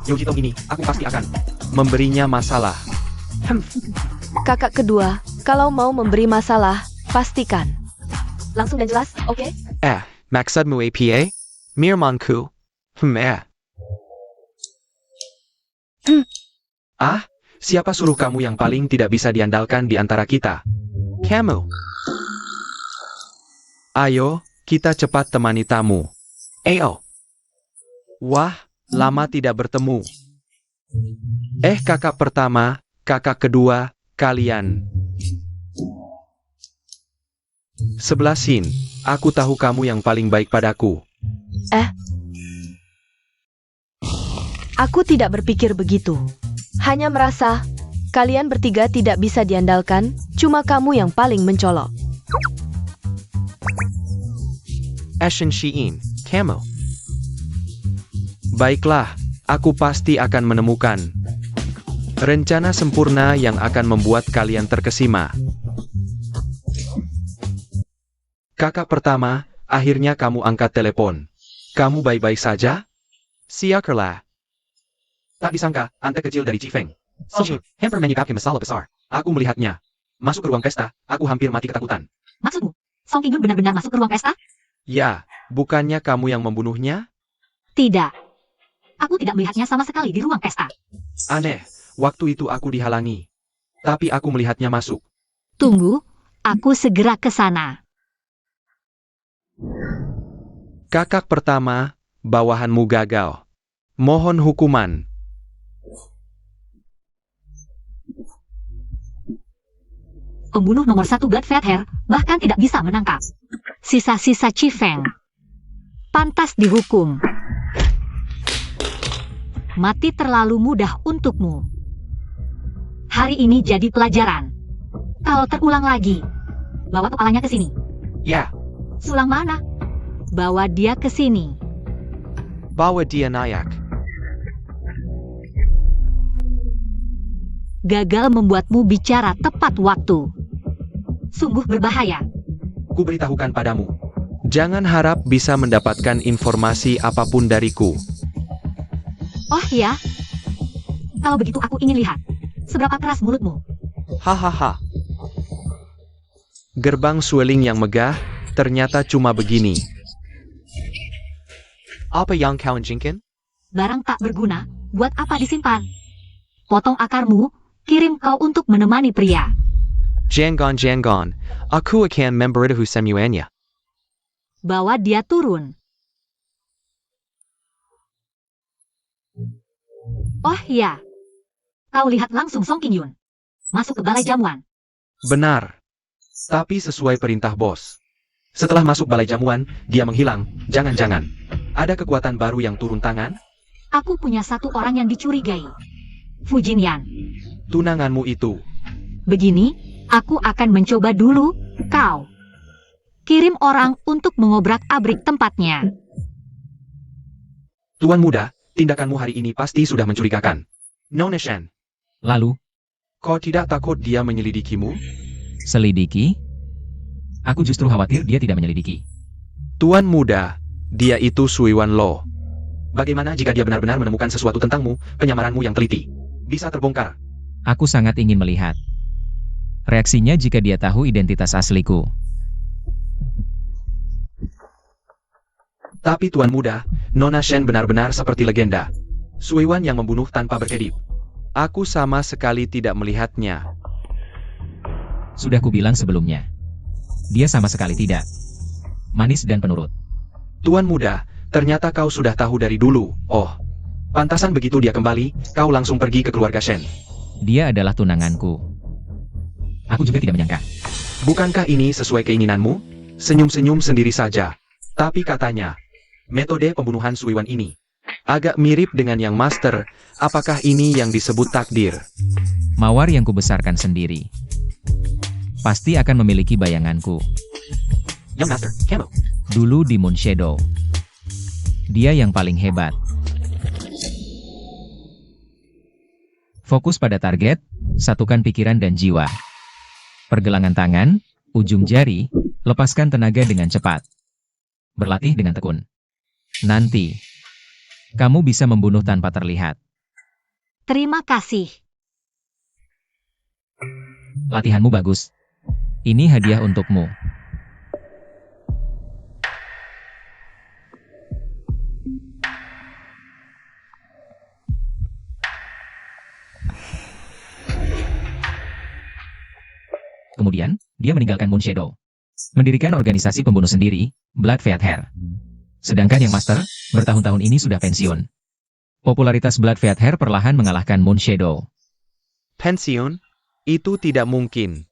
Yo Jitong ini, aku pasti akan Memberinya masalah. Kakak kedua, kalau mau memberi masalah, pastikan langsung dan jelas, oke? Maksudmu apa? Mirmanku. Ah, siapa suruh kamu yang paling tidak bisa diandalkan di antara kita? Kamu. Ayo, kita cepat temani tamu. Ayo. Wah, lama tidak bertemu. Kakak pertama, kakak kedua, kalian. Sebelah Sin, aku tahu kamu yang paling baik padaku. Aku tidak berpikir begitu. Hanya merasa kalian bertiga tidak bisa diandalkan, cuma kamu yang paling mencolok. Ashen Shiin, kamu. Baiklah, aku pasti akan menemukan rencana sempurna yang akan membuat kalian terkesima. Kakak pertama, akhirnya kamu angkat telepon. Kamu baik-baik saja? Siakerlah. Tak disangka, ante kecil dari Cifeng. Hampir menyikapi masalah besar. Aku melihatnya. Masuk ke ruang pesta, aku hampir mati ketakutan. Maksudmu, Song Qingyun benar-benar masuk ke ruang pesta? Ya, bukannya kamu yang membunuhnya? Tidak. Aku tidak melihatnya sama sekali di ruang pesta. Aneh, waktu itu aku dihalangi. Tapi aku melihatnya masuk. Tunggu, aku segera ke sana. Kakak pertama, bawahanmu gagal. Mohon hukuman. Pembunuh nomor 1 Blood Fat Hair bahkan tidak bisa menangkap sisa-sisa Cifeng. Pantas dihukum. Mati terlalu mudah untukmu. Hari ini jadi pelajaran. Kalau terulang lagi, bawa kepalanya ke sini. Ya, Sulang mana? Bawa dia ke sini. Bawa dia naik. Gagal membuatmu bicara tepat waktu. Sungguh berbahaya. Ku beritahukan padamu. Jangan harap bisa mendapatkan informasi apapun dariku. Oh ya? Kalau begitu aku ingin lihat. Seberapa keras mulutmu? Hahaha. Gerbang Sueling yang megah, ternyata cuma begini. Apa yang kau inginkan? Barang tak berguna, buat apa disimpan? Potong akarmu, kirim kau untuk menemani pria. Jangan, aku akan memberitahu semuanya. Bawa dia turun. Oh ya. Kau lihat langsung Song Qingyun. Masuk ke balai jamuan. Benar. Tapi sesuai perintah bos. Setelah masuk balai jamuan, dia menghilang. Jangan-jangan. Ada kekuatan baru yang turun tangan? Aku punya satu orang yang dicurigai. Fu Jinyan. Tunanganmu itu. Begini, aku akan mencoba dulu, kau. Kirim orang untuk mengobrak-abrik tempatnya. Tuan muda, tindakanmu hari ini pasti sudah mencurigakan. Nona Shen, Lalu, kau tidak takut dia menyelidikimu? selidiki? Aku justru khawatir dia tidak menyelidiki. Tuan muda, dia itu Sui Wan Lo. Bagaimana jika dia benar-benar menemukan sesuatu tentangmu, penyamaranmu yang teliti? Bisa terbongkar. Aku sangat ingin melihat reaksinya jika dia tahu identitas asliku. Tapi tuan muda, Nona Shen benar-benar seperti legenda. Sui Wan yang membunuh tanpa berkedip. Aku sama sekali tidak melihatnya. Sudah kubilang sebelumnya. Dia sama sekali tidak. Manis dan penurut. Tuan muda, ternyata kau sudah tahu dari dulu. Oh, pantasan begitu dia kembali, kau langsung pergi ke keluarga Shen. Dia adalah tunanganku. Aku juga tidak menyangka. Bukankah ini sesuai keinginanmu? Senyum-senyum sendiri saja. Tapi katanya, metode pembunuhan Sui Wan ini Agak mirip dengan yang master. Apakah ini yang disebut takdir? Mawar yang kubesarkan sendiri. Pasti akan memiliki bayanganku. Young Master, Camo. Dulu di Moon Shadow. Dia yang paling hebat. Fokus pada target, satukan pikiran dan jiwa. Pergelangan tangan, ujung jari, lepaskan tenaga dengan cepat. Berlatih dengan tekun. Nanti, kamu bisa membunuh tanpa terlihat. Terima kasih. Latihanmu bagus. Ini hadiah untukmu. Kemudian, dia meninggalkan Moon Shadow. Mendirikan organisasi pembunuh sendiri, Blood Fiat Hair. Sedangkan yang master, bertahun-tahun ini sudah pensiun. Popularitas Blood Fiat Hair perlahan mengalahkan Moon Shadow. Pensiun? Itu tidak mungkin.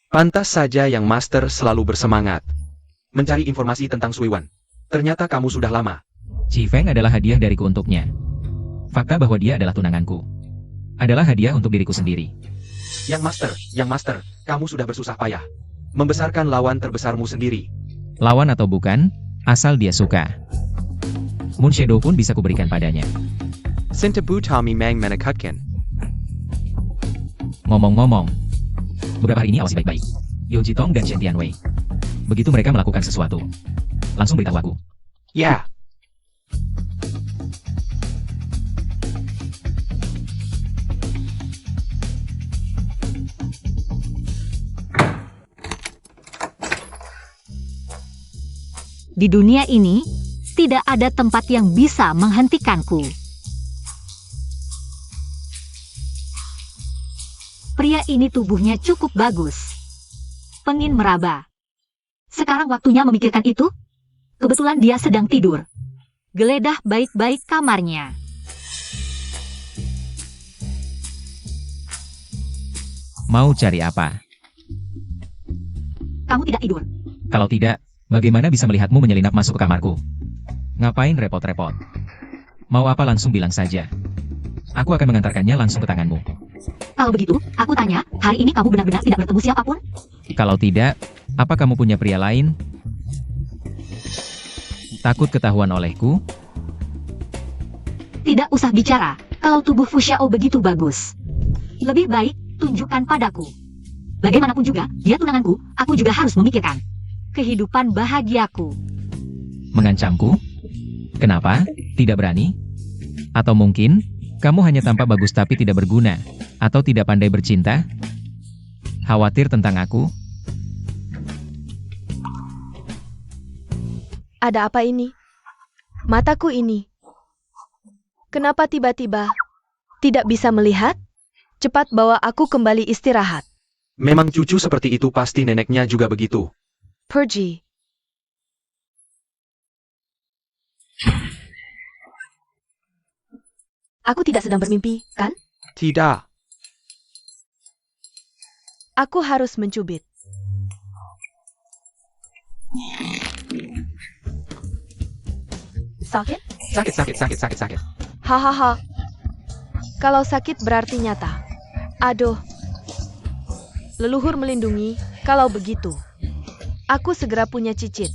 Pantas saja yang master selalu bersemangat. Mencari informasi tentang Sui Wan. Ternyata kamu sudah lama. Chi Feng adalah hadiah dariku untuknya. Fakta bahwa dia adalah tunanganku adalah hadiah untuk diriku sendiri. Yang Master, kamu sudah bersusah payah. Membesarkan lawan terbesarmu sendiri. Lawan atau bukan, asal dia suka. Moon Shadow pun bisa kuberikan padanya. Sintebu Tommy Mang menakutkan. Ngomong-ngomong, beberapa hari ini awasi baik-baik. Yo Jitong dan Shen Tianwei. Begitu mereka melakukan sesuatu, langsung beritahu aku. Ya. Di dunia ini, tidak ada tempat yang bisa menghentikanku. Pria ini tubuhnya cukup bagus. Pengin meraba. Sekarang waktunya memikirkan itu. Kebetulan dia sedang tidur. Geledah baik-baik kamarnya. Mau cari apa? Kamu tidak tidur. Kalau tidak, bagaimana bisa melihatmu menyelinap masuk ke kamarku? Ngapain repot-repot? Mau apa langsung bilang saja. Aku akan mengantarkannya langsung ke tanganmu. Kalau begitu, aku tanya, hari ini kamu benar-benar tidak bertemu siapapun? Kalau tidak, apa kamu punya pria lain? Takut ketahuan olehku? Tidak usah bicara, kalau tubuh Fu Xiao begitu bagus. Lebih baik, tunjukkan padaku. Bagaimanapun juga, dia tunanganku, aku juga harus memikirkan kehidupan bahagiaku. Mengancamku? Kenapa? Tidak berani? Atau mungkin, kamu hanya tampak bagus tapi tidak berguna? Atau tidak pandai bercinta? Khawatir tentang aku? Ada apa ini? Mataku ini. Kenapa tiba-tiba tidak bisa melihat? Cepat bawa aku kembali istirahat. Memang cucu seperti itu pasti neneknya juga begitu. Pergi. Aku tidak sedang bermimpi, kan? Tidak. Aku harus mencubit. Sakit? Sakit. Hahaha. Kalau sakit berarti nyata. Aduh. Leluhur melindungi, kalau begitu. Aku segera punya cicit.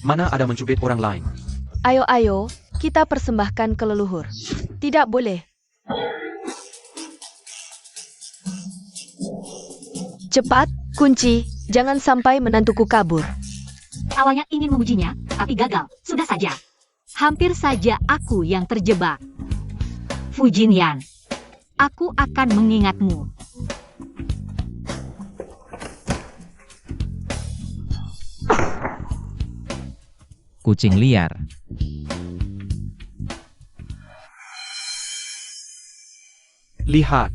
Mana ada mencubit orang lain? Ayo, kita persembahkan ke leluhur. Tidak boleh. Cepat, kunci, jangan sampai menantuku kabur. Awalnya ingin memujinya, tapi gagal. Sudah saja. Hampir saja aku yang terjebak. Fujinyan, aku akan mengingatmu. Kucing liar. Lihat.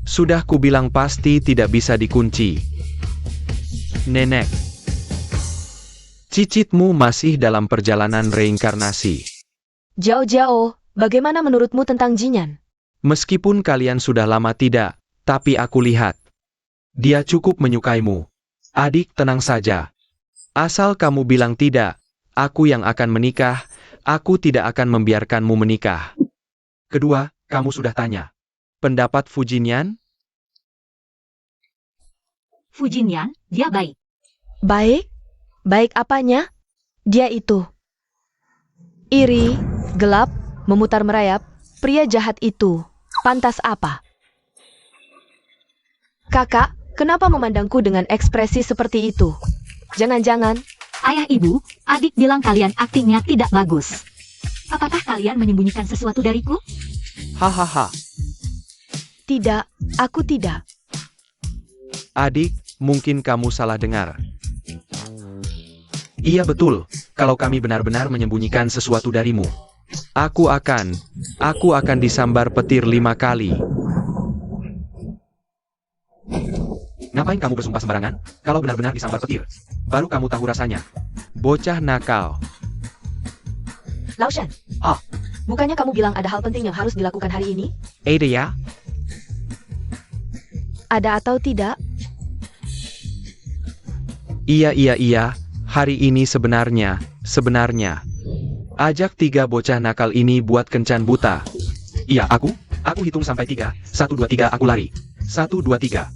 Sudah kubilang pasti tidak bisa dikunci. Nenek. Cicitmu masih dalam perjalanan reinkarnasi. Jauh-jauh, bagaimana menurutmu tentang Jinyan? Meskipun kalian sudah lama tidak, tapi aku lihat. Dia cukup menyukaimu. Adik, tenang saja. Asal kamu bilang tidak, aku yang akan menikah, aku tidak akan membiarkanmu menikah. Kedua, kamu sudah tanya. Pendapat Fujinyan? Fujinyan, dia baik. Baik? Baik apanya? Dia itu. Iri, gelap, memutar merayap, pria jahat itu. Pantas apa? Kakak, kenapa memandangku dengan ekspresi seperti itu? Jangan-jangan, Ayah ibu, adik bilang kalian aktingnya tidak bagus. Apakah kalian menyembunyikan sesuatu dariku? Hahaha. tidak, aku tidak. Adik, mungkin kamu salah dengar. Iya betul, kalau kami benar-benar menyembunyikan sesuatu darimu. Aku akan disambar petir 5 kali. Ngapain kamu bersumpah sembarangan? Kalau benar-benar disambar petir, baru kamu tahu rasanya. Bocah nakal. Laoshan. Bukannya kamu bilang ada hal penting yang harus dilakukan hari ini? Ada ya? Ada atau tidak? Iya. Hari ini sebenarnya. Ajak 3 bocah nakal ini buat kencan buta. Iya, aku hitung sampai 3. 1, 2, 3, aku lari. 1, 2, 3.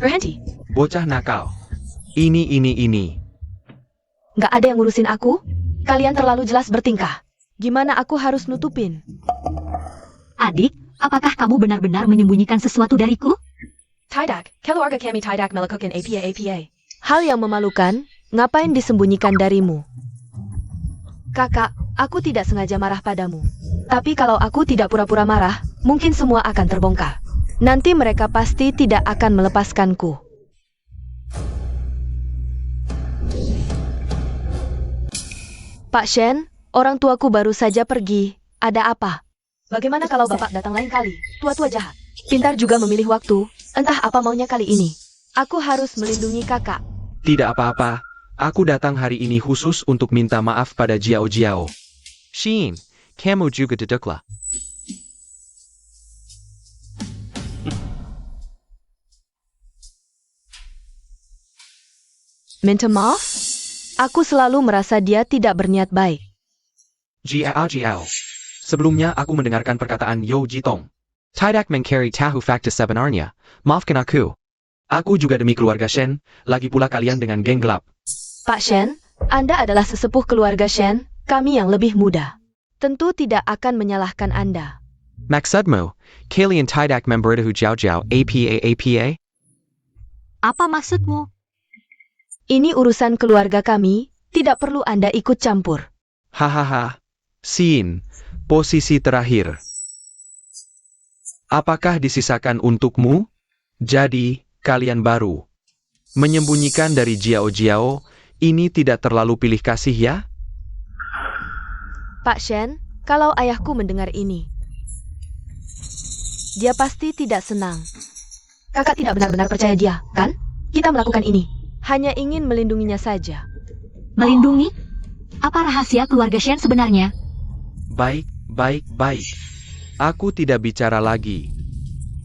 Berhenti. Bocah nakal. Ini. Nggak ada yang ngurusin aku? Kalian terlalu jelas bertingkah. Gimana aku harus nutupin? Adik, apakah kamu benar-benar menyembunyikan sesuatu dariku? Tidak, keluarga kami tidak melakukan APA. Hal yang memalukan, ngapain disembunyikan darimu? Kakak, aku tidak sengaja marah padamu. Tapi kalau aku tidak pura-pura marah, mungkin semua akan terbongkar. Nanti mereka pasti tidak akan melepaskanku. Pak Shen, orang tuaku baru saja pergi. Ada apa? Bagaimana kalau Bapak datang lain kali? Tua-tua jahat. Pintar juga memilih waktu. Entah apa maunya kali ini. Aku harus melindungi kakak. Tidak apa-apa. Aku datang hari ini khusus untuk minta maaf pada Jiao. Shin, kamu juga duduklah. Minta maaf? Aku selalu merasa dia tidak berniat baik. Jiao. Sebelumnya aku mendengarkan perkataan Yo Jitong. Tidak mengcari tahu fakta sebenarnya. Maafkan aku. Aku juga demi keluarga Shen, lagi pula kalian dengan geng gelap. Pak Shen, Anda adalah sesepuh keluarga Shen, kami yang lebih muda. Tentu tidak akan menyalahkan Anda. Maksudmu, kalian tidak memberitahu jauh-jauh apa? Apa maksudmu? Ini urusan keluarga kami, tidak perlu Anda ikut campur. Hahaha. Sin, posisi terakhir. Apakah disisakan untukmu? Jadi, kalian baru. Menyembunyikan dari Jiao, ini tidak terlalu pilih kasih ya? Pak Shen, kalau ayahku mendengar ini, dia pasti tidak senang. Kakak tidak benar-benar percaya dia, kan? Kita melakukan ini hanya ingin melindunginya saja. Melindungi? Apa rahasia keluarga Shen sebenarnya? Baik. Aku tidak bicara lagi.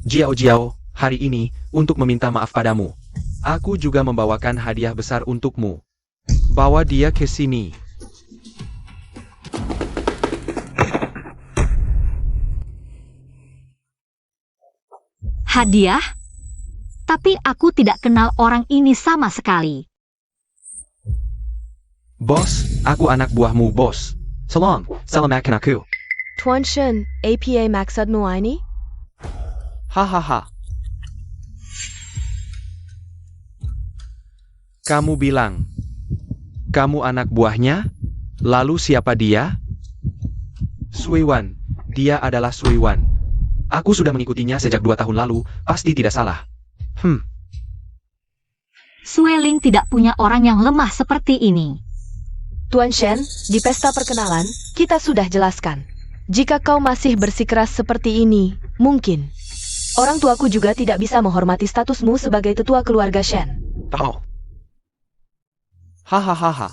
Jiao, hari ini, untuk meminta maaf padamu. Aku juga membawakan hadiah besar untukmu. Bawa dia ke sini. Hadiah? Tapi aku tidak kenal orang ini sama sekali. Bos, aku anak buahmu, bos. Selamatkan aku. Tuan Shen, apa maksudmu ini? Hahaha. Kamu bilang, kamu anak buahnya? Lalu siapa dia? Suiwan, dia adalah Suiwan. Aku sudah mengikutinya sejak 2 tahun lalu, pasti tidak salah. Sueling tidak punya orang yang lemah seperti ini. Tuan Shen, di pesta perkenalan, kita sudah jelaskan. Jika kau masih bersikeras seperti ini, mungkin orang tuaku juga tidak bisa menghormati statusmu sebagai tetua keluarga Shen. Tahu. Hahaha.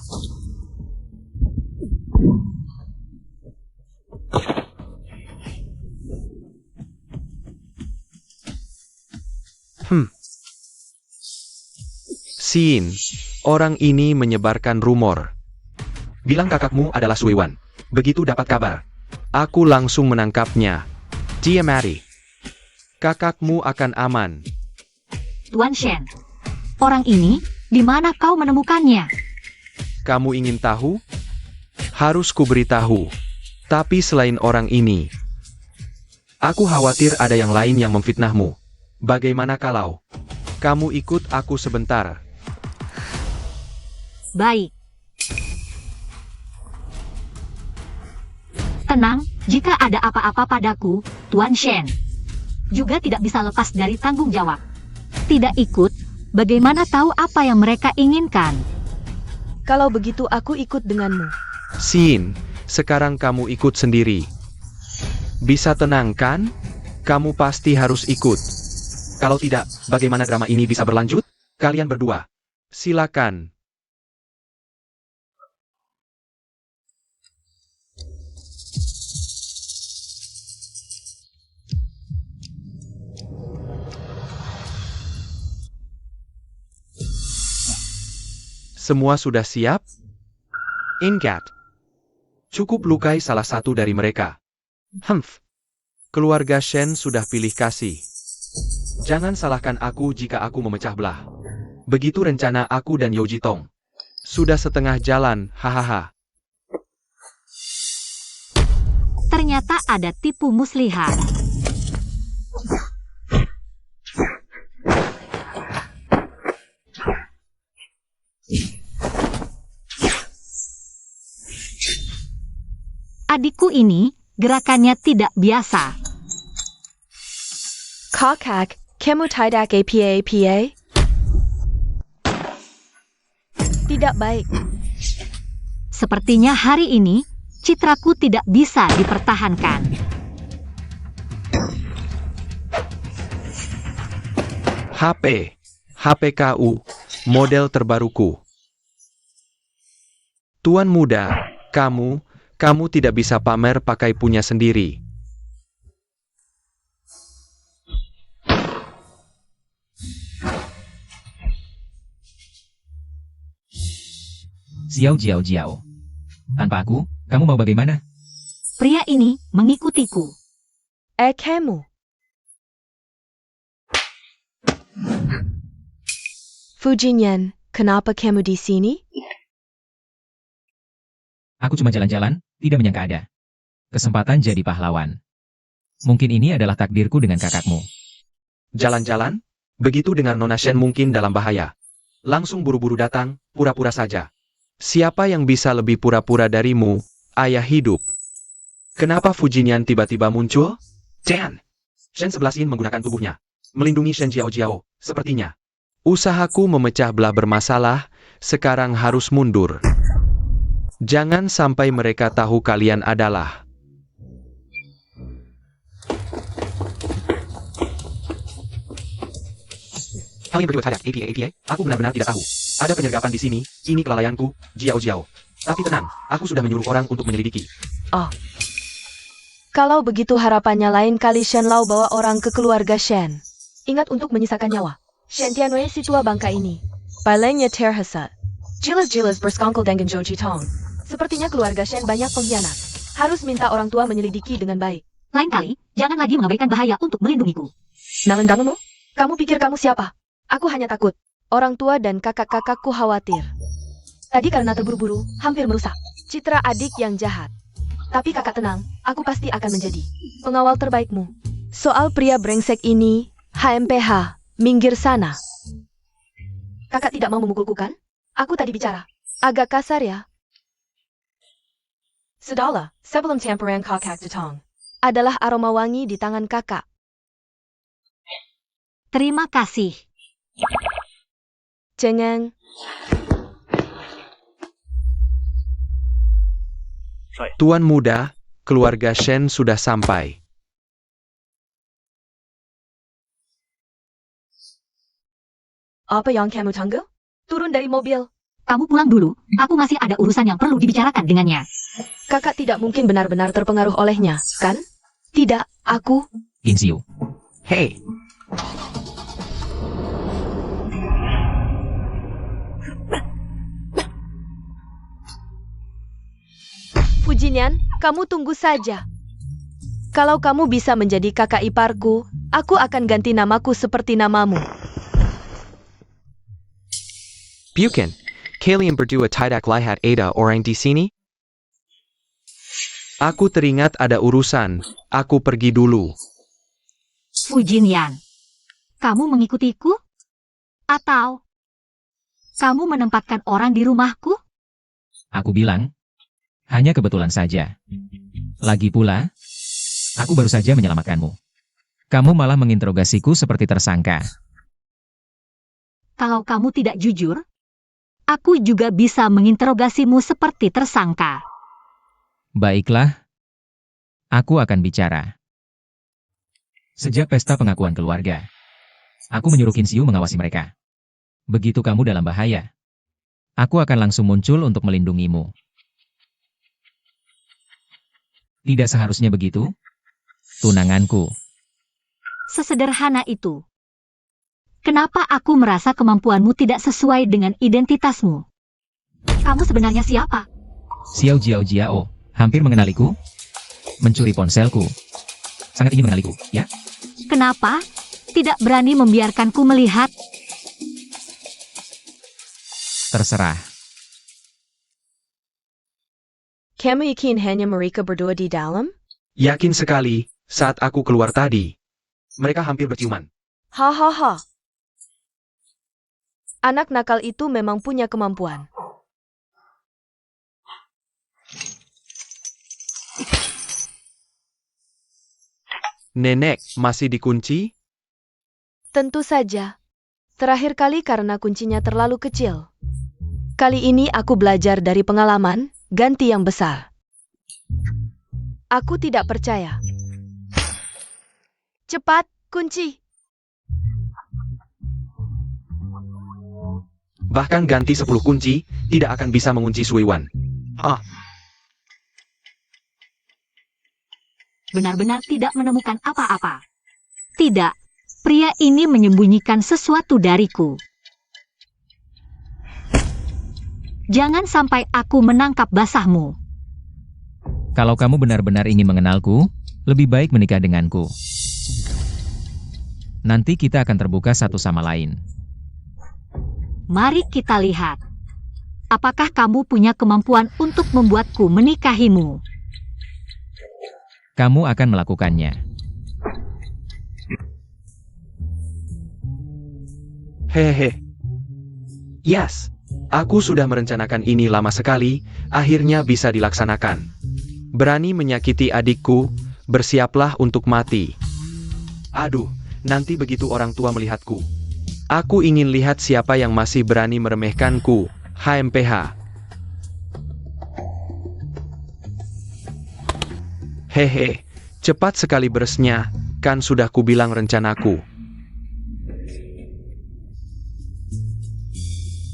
Sin, orang ini menyebarkan rumor. Bilang kakakmu adalah Suiwan. Begitu dapat kabar, aku langsung menangkapnya. Dia mati. Kakakmu akan aman. Tuan Shen, orang ini, di mana kau menemukannya? Kamu ingin tahu? Harus kuberitahu. Tapi selain orang ini, aku khawatir ada yang lain yang memfitnahmu. Bagaimana kalau kamu ikut aku sebentar? Baik. Tenang, jika ada apa-apa padaku, Tuan Shen juga tidak bisa lepas dari tanggung jawab. Tidak ikut, bagaimana tahu apa yang mereka inginkan? Kalau begitu aku ikut denganmu. Sin, sekarang kamu ikut sendiri. Bisa tenang kan? Kamu pasti harus ikut. Kalau tidak, bagaimana drama ini bisa berlanjut? Kalian berdua, silakan. Semua sudah siap? Ingat, cukup lukai salah satu dari mereka. Keluarga Shen sudah pilih kasih. Jangan salahkan aku jika aku memecah belah. Begitu rencana aku dan Yoji Tong. Sudah setengah jalan, hahaha. Ternyata ada tipu muslihat. Adikku ini, gerakannya tidak biasa. Kakak, kamu tidak apa? Tidak baik. Sepertinya hari ini, citraku tidak bisa dipertahankan. HPKU, model terbaruku. Tuan muda, kamu tidak bisa pamer pakai punya sendiri. Jiao. Tanpa aku, kamu mau bagaimana? Pria ini mengikutiku. Kamu. Fujinyan, kenapa kamu di sini? Aku cuma jalan-jalan, tidak menyangka ada kesempatan jadi pahlawan. Mungkin ini adalah takdirku dengan kakakmu. Jalan-jalan? Begitu dengar Nona Shen mungkin dalam bahaya. Langsung buru-buru datang, pura-pura saja. Siapa yang bisa lebih pura-pura darimu, ayah hidup? Kenapa Fujinian tiba-tiba muncul? Chen! Shen 11 ingin menggunakan tubuhnya. Melindungi Shen Jiao, sepertinya. Usahaku memecah belah bermasalah, sekarang harus mundur. Jangan sampai mereka tahu kalian adalah... Kalian berdua Tydak APA. Aku benar-benar tidak tahu. Ada penyergapan di sini, ini kelalaianku, Jiao. Tapi tenang, aku sudah menyuruh orang untuk menyelidiki. Oh. Kalau begitu harapannya lain kali Shen Lao bawa orang ke keluarga Shen. Ingat untuk menyisakan nyawa. Shen Tianwei si tua bangka ini. Palingnya terhasut. Jelas berskongkol dengan Zhou Jitong. Sepertinya keluarga Shen banyak pengkhianat. Harus minta orang tua menyelidiki dengan baik. Lain kali, jangan lagi mengabaikan bahaya untuk melindungiku. Nanganmu? Kamu pikir kamu siapa? Aku hanya takut. Orang tua dan kakak-kakakku khawatir. Tadi karena terburu-buru, hampir merusak citra adik yang jahat. Tapi kakak tenang, aku pasti akan menjadi pengawal terbaikmu. Soal pria brengsek ini, HMPH, minggir sana. Kakak tidak mau memukulku kan? Aku tadi bicara. Agak kasar ya. Sudahlah, sebelum campuran kakak datang. Adalah aroma wangi di tangan kakak. Terima kasih. Jangan. Tuan muda, keluarga Shen sudah sampai. Apa yang kamu tunggu? Turun dari mobil. Kamu pulang dulu, aku masih ada urusan yang perlu dibicarakan dengannya. Kakak tidak mungkin benar-benar terpengaruh olehnya, kan? Tidak, aku... Insiu. Hei, Fujinian, kamu tunggu saja. Kalau kamu bisa menjadi kakak iparku, aku akan ganti namaku seperti namamu. Bukan. Kalian berdua tidak lihat ada orang di sini? Aku teringat ada urusan, aku pergi dulu. Fujinian, kamu mengikutiku? Atau kamu menempatkan orang di rumahku? Aku bilang, hanya kebetulan saja. Lagi pula, aku baru saja menyelamatkanmu. Kamu malah menginterogasiku seperti tersangka. Kalau kamu tidak jujur, aku juga bisa menginterogasimu seperti tersangka. Baiklah, aku akan bicara. Sejak pesta pengakuan keluarga, aku menyuruh Kinsiu mengawasi mereka. Begitu kamu dalam bahaya, aku akan langsung muncul untuk melindungimu. Tidak seharusnya begitu, tunanganku. Sesederhana itu. Kenapa aku merasa kemampuanmu tidak sesuai dengan identitasmu? Kamu sebenarnya siapa? Xiao Jiao, hampir mengenaliku? Mencuri ponselku. Sangat ingin mengenaliku, ya? Kenapa tidak berani membiarkanku melihat? Terserah. Kamu yakin hanya mereka berdua di dalam? Yakin sekali, saat aku keluar tadi. Mereka hampir berciuman. Hahaha. Anak nakal itu memang punya kemampuan. Nenek, masih dikunci? Tentu saja. Terakhir kali karena kuncinya terlalu kecil. Kali ini aku belajar dari pengalaman, ganti yang besar. Aku tidak percaya. Cepat, kunci. Bahkan ganti 10 kunci, tidak akan bisa mengunci Suiwan. Benar-benar tidak menemukan apa-apa. Tidak, pria ini menyembunyikan sesuatu dariku. Jangan sampai aku menangkap basahmu. Kalau kamu benar-benar ingin mengenalku, lebih baik menikah denganku. Nanti kita akan terbuka satu sama lain. Mari kita lihat. Apakah kamu punya kemampuan untuk membuatku menikahimu? Kamu akan melakukannya. Hehehe. Yes, aku sudah merencanakan ini lama sekali, akhirnya bisa dilaksanakan. Berani menyakiti adikku, bersiaplah untuk mati. Aduh, nanti begitu orang tua melihatku. Aku ingin lihat siapa yang masih berani meremehkanku, HMPH. Hehe, cepat sekali beresnya, kan sudah kubilang rencanaku.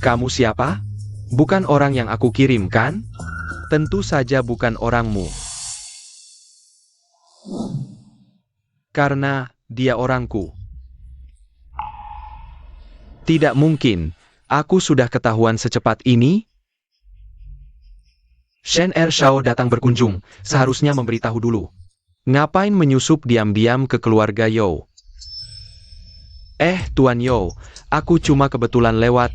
Kamu siapa? Bukan orang yang aku kirim, kan? Tentu saja bukan orangmu. Karena dia orangku. Tidak mungkin, aku sudah ketahuan secepat ini. Shen Shao datang berkunjung, seharusnya memberitahu dulu. Ngapain menyusup diam-diam ke keluarga You? Tuan You, aku cuma kebetulan lewat.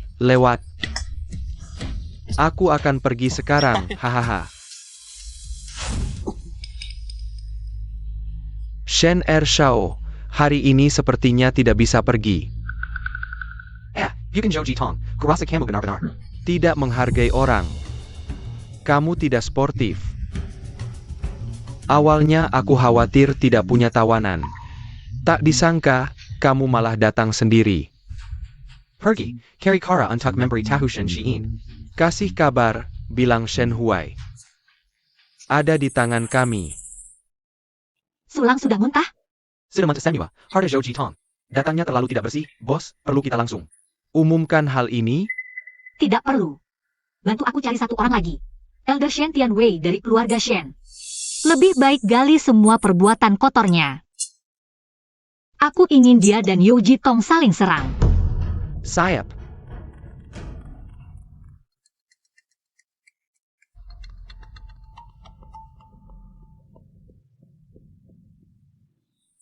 Aku akan pergi sekarang, hahaha. Shen Shao, hari ini sepertinya tidak bisa pergi. Tidak menghargai orang. Kamu tidak sportif. Awalnya aku khawatir tidak punya tawanan. Tak disangka, kamu malah datang sendiri. Pergi, carry Kara untuk memberi tahu Shen Xiyin. Kasih kabar, bilang Shen Huai. Ada di tangan kami. Sulang sudah muntah? Sudah mentesannya, Harda Zhou Jitong. Datangnya terlalu tidak bersih, bos, perlu kita langsung. Umumkan hal ini. Tidak perlu. Bantu aku cari satu orang lagi. Elder Shen Tianwei dari keluarga Shen. Lebih baik gali semua perbuatan kotornya. Aku ingin dia dan Yu Jitong saling serang. Sayap.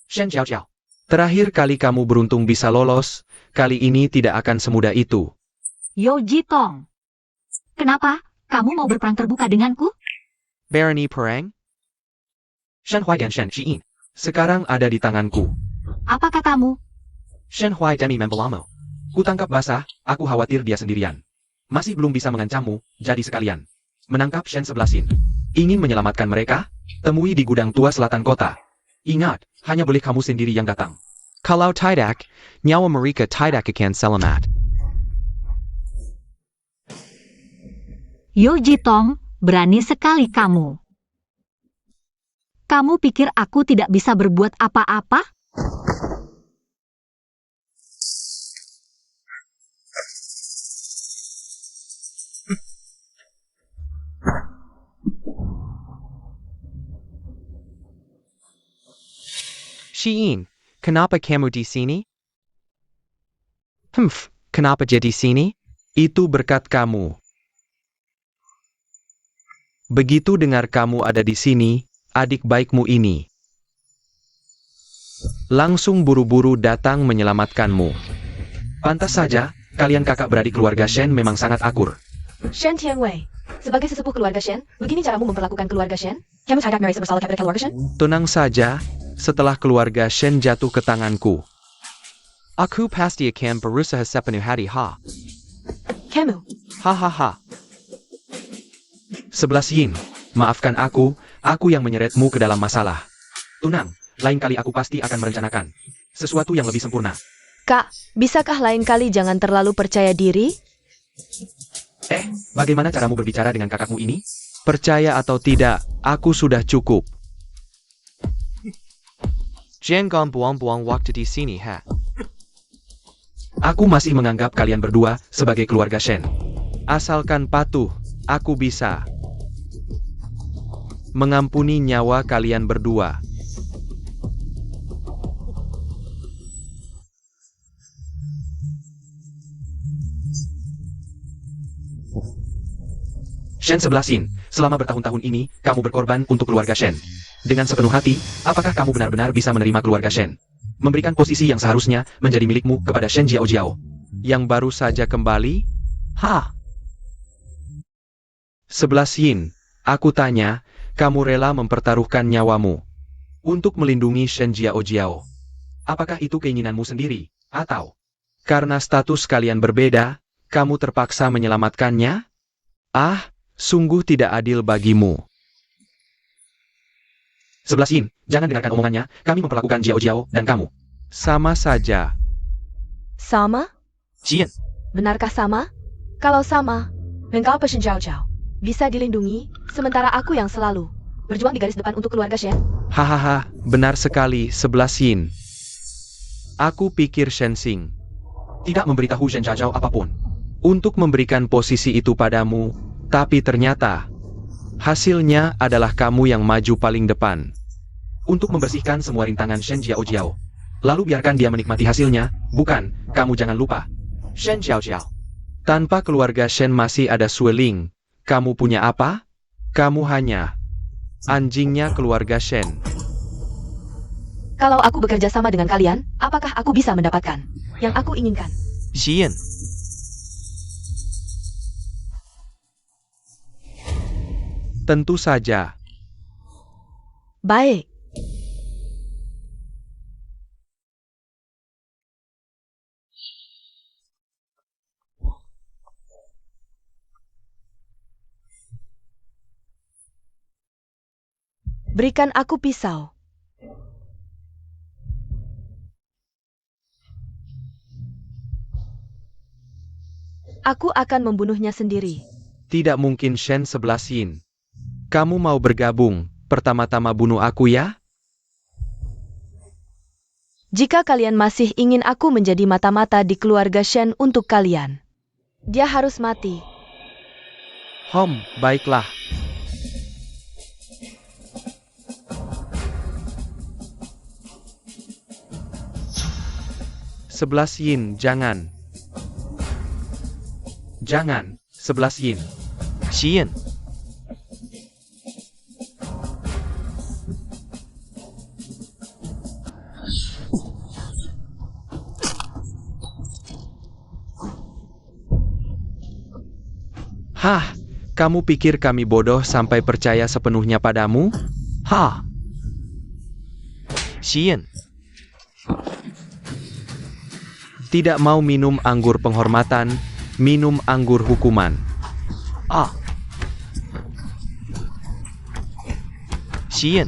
Shen Jiao. Terakhir kali kamu beruntung bisa lolos, kali ini tidak akan semudah itu. Yu Jitong. Kenapa? Kamu mau berperang terbuka denganku? Barony Perang? Shen Huai dan Shen Xiyin. Sekarang ada di tanganku. Apa katamu? Shen Huai demi membelamo. Kutangkap basah, aku khawatir dia sendirian. Masih belum bisa mengancammu, jadi sekalian. Menangkap Shen 11-in. Ingin menyelamatkan mereka? Temui di gudang tua selatan kota. Ingat, hanya boleh kamu sendiri yang datang. Kalau tidak, nyawa mereka tidak akan selamat. Yu Jitong, berani sekali kamu. Kamu pikir aku tidak bisa berbuat apa-apa? Xiyin, kenapa kamu di sini? Kenapa jadi sini? Itu berkat kamu. Begitu dengar kamu ada di sini, adik baikmu ini langsung buru-buru datang menyelamatkanmu. Pantas saja, kalian kakak beradik keluarga Shen memang sangat akur. Shen Tianwei, sebagai sesepuh keluarga Shen, begini caramu memperlakukan keluarga Shen? Kamu tidak marah bersalah kepada keluarga Shen? Tenang saja, setelah keluarga Shen jatuh ke tanganku, aku pasti akan berusaha sepenuh hati. Kamu, Hahaha. 11-in, maafkan aku yang menyeretmu ke dalam masalah. Tunang, lain kali aku pasti akan merencanakan sesuatu yang lebih sempurna. Kak, bisakah lain kali jangan terlalu percaya diri? Bagaimana caramu berbicara dengan kakakmu ini? Percaya atau tidak, aku sudah cukup. Jangan buang-buang waktu di sini, Aku masih menganggap kalian berdua sebagai keluarga Shen. Asalkan patuh, aku bisa mengampuni nyawa kalian berdua. Shen 11-in, selama bertahun-tahun ini, kamu berkorban untuk keluarga Shen. Dengan sepenuh hati, apakah kamu benar-benar bisa menerima keluarga Shen? Memberikan posisi yang seharusnya menjadi milikmu kepada Shen Jiao. Yang baru saja kembali? 11-in, aku tanya, kamu rela mempertaruhkan nyawamu untuk melindungi Shen Jiao? Apakah itu keinginanmu sendiri? Atau Karena status kalian berbeda, kamu terpaksa menyelamatkannya? Ah, sungguh tidak adil bagimu. 11 Yin, jangan dengarkan omongannya, kami memperlakukan Jiao Jiao dan kamu. Sama saja. Sama? Jian, Benarkah sama? Kalau sama, engkau pesen jauh-jauh. Bisa dilindungi, sementara aku yang selalu berjuang di garis depan untuk keluarga Shen. Hahaha, benar sekali, 11 Yin. Aku pikir Shensing tidak memberitahu Shen Jiao apapun. untuk memberikan posisi itu padamu, tapi ternyata hasilnya adalah kamu yang maju paling depan. Untuk membersihkan semua rintangan Shen Jiao Jiao. Lalu biarkan dia menikmati hasilnya, bukan, kamu jangan lupa. Shen Jiao Jiao. Tanpa keluarga Shen masih ada Sueling. Kamu punya apa? Kamu hanya anjingnya keluarga Shen. Kalau aku bekerja sama dengan kalian, apakah aku bisa mendapatkan yang aku inginkan? Jian, Tentu saja. Baik. Berikan aku pisau. Aku akan membunuhnya sendiri. Tidak mungkin Shen 11 Yin. Kamu mau bergabung, pertama-tama bunuh aku ya? Jika kalian masih ingin aku menjadi mata-mata di keluarga Shen untuk kalian, dia harus mati. Baiklah. Sebelas Yin, jangan. jangan, 11 Yin. Jian. Hah, kamu pikir kami bodoh sampai percaya sepenuhnya padamu? Jian, Tidak mau minum anggur penghormatan, minum anggur hukuman. Jian,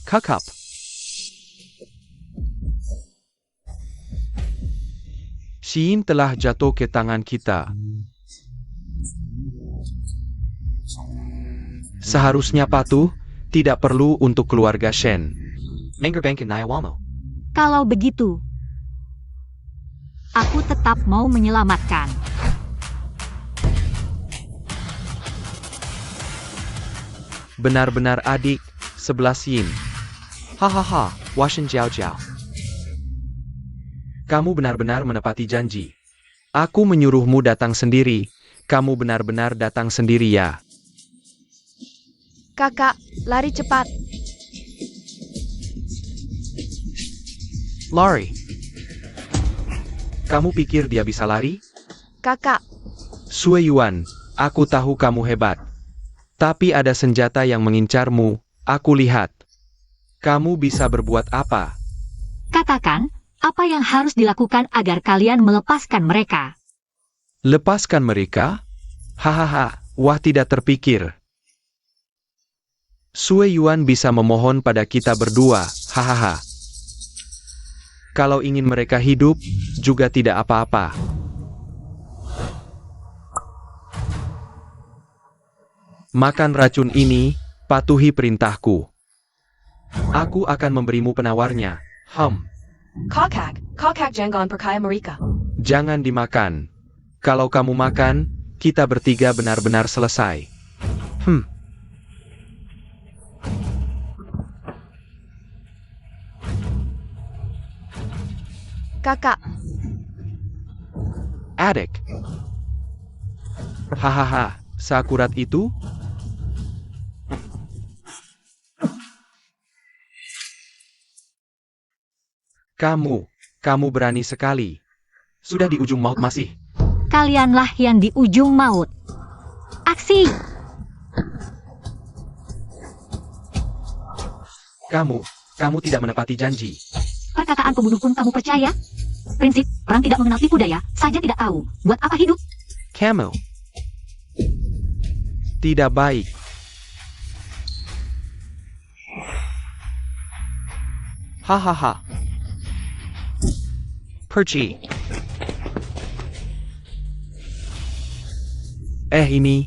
Kakap. Yin telah jatuh ke tangan kita. Seharusnya patuh, tidak perlu untuk keluarga Shen. Mangerbank Nayawamo. Kalau begitu, aku tetap mau menyelamatkan. Benar-benar adik, 11 Yin. Hahaha, Washen Jiao Jiao. Kamu benar-benar menepati janji. Aku menyuruhmu datang sendiri, kamu benar-benar datang sendiri ya. Kakak, lari cepat. Lari. Kamu pikir dia bisa lari? Kakak, Sue Yuan, aku tahu kamu hebat. Tapi ada senjata yang mengincarmu, aku lihat. Kamu bisa berbuat apa? Katakan, apa yang harus dilakukan agar kalian melepaskan mereka? Lepaskan mereka? Hahaha, wah tidak terpikir. Sue Yuan bisa memohon pada kita berdua, hahaha. Kalau ingin mereka hidup, juga tidak apa-apa. Makan racun ini, patuhi perintahku. Aku akan memberimu penawarnya. Kakak jangan percaya mereka. Jangan dimakan. Kalau kamu makan, kita bertiga benar-benar selesai. Kakak, Adik. Hahaha, seakurat itu? Kamu berani sekali. Sudah di ujung maut masih. Kalianlah yang di ujung maut. Aksi! Kamu tidak menepati janji. Perkataan pembunuh pun kamu percaya? Prinsip, perang tidak mengenal tipu daya, saja tidak tahu. Buat apa hidup? Kamu tidak baik. Hahaha. Perci. Ini.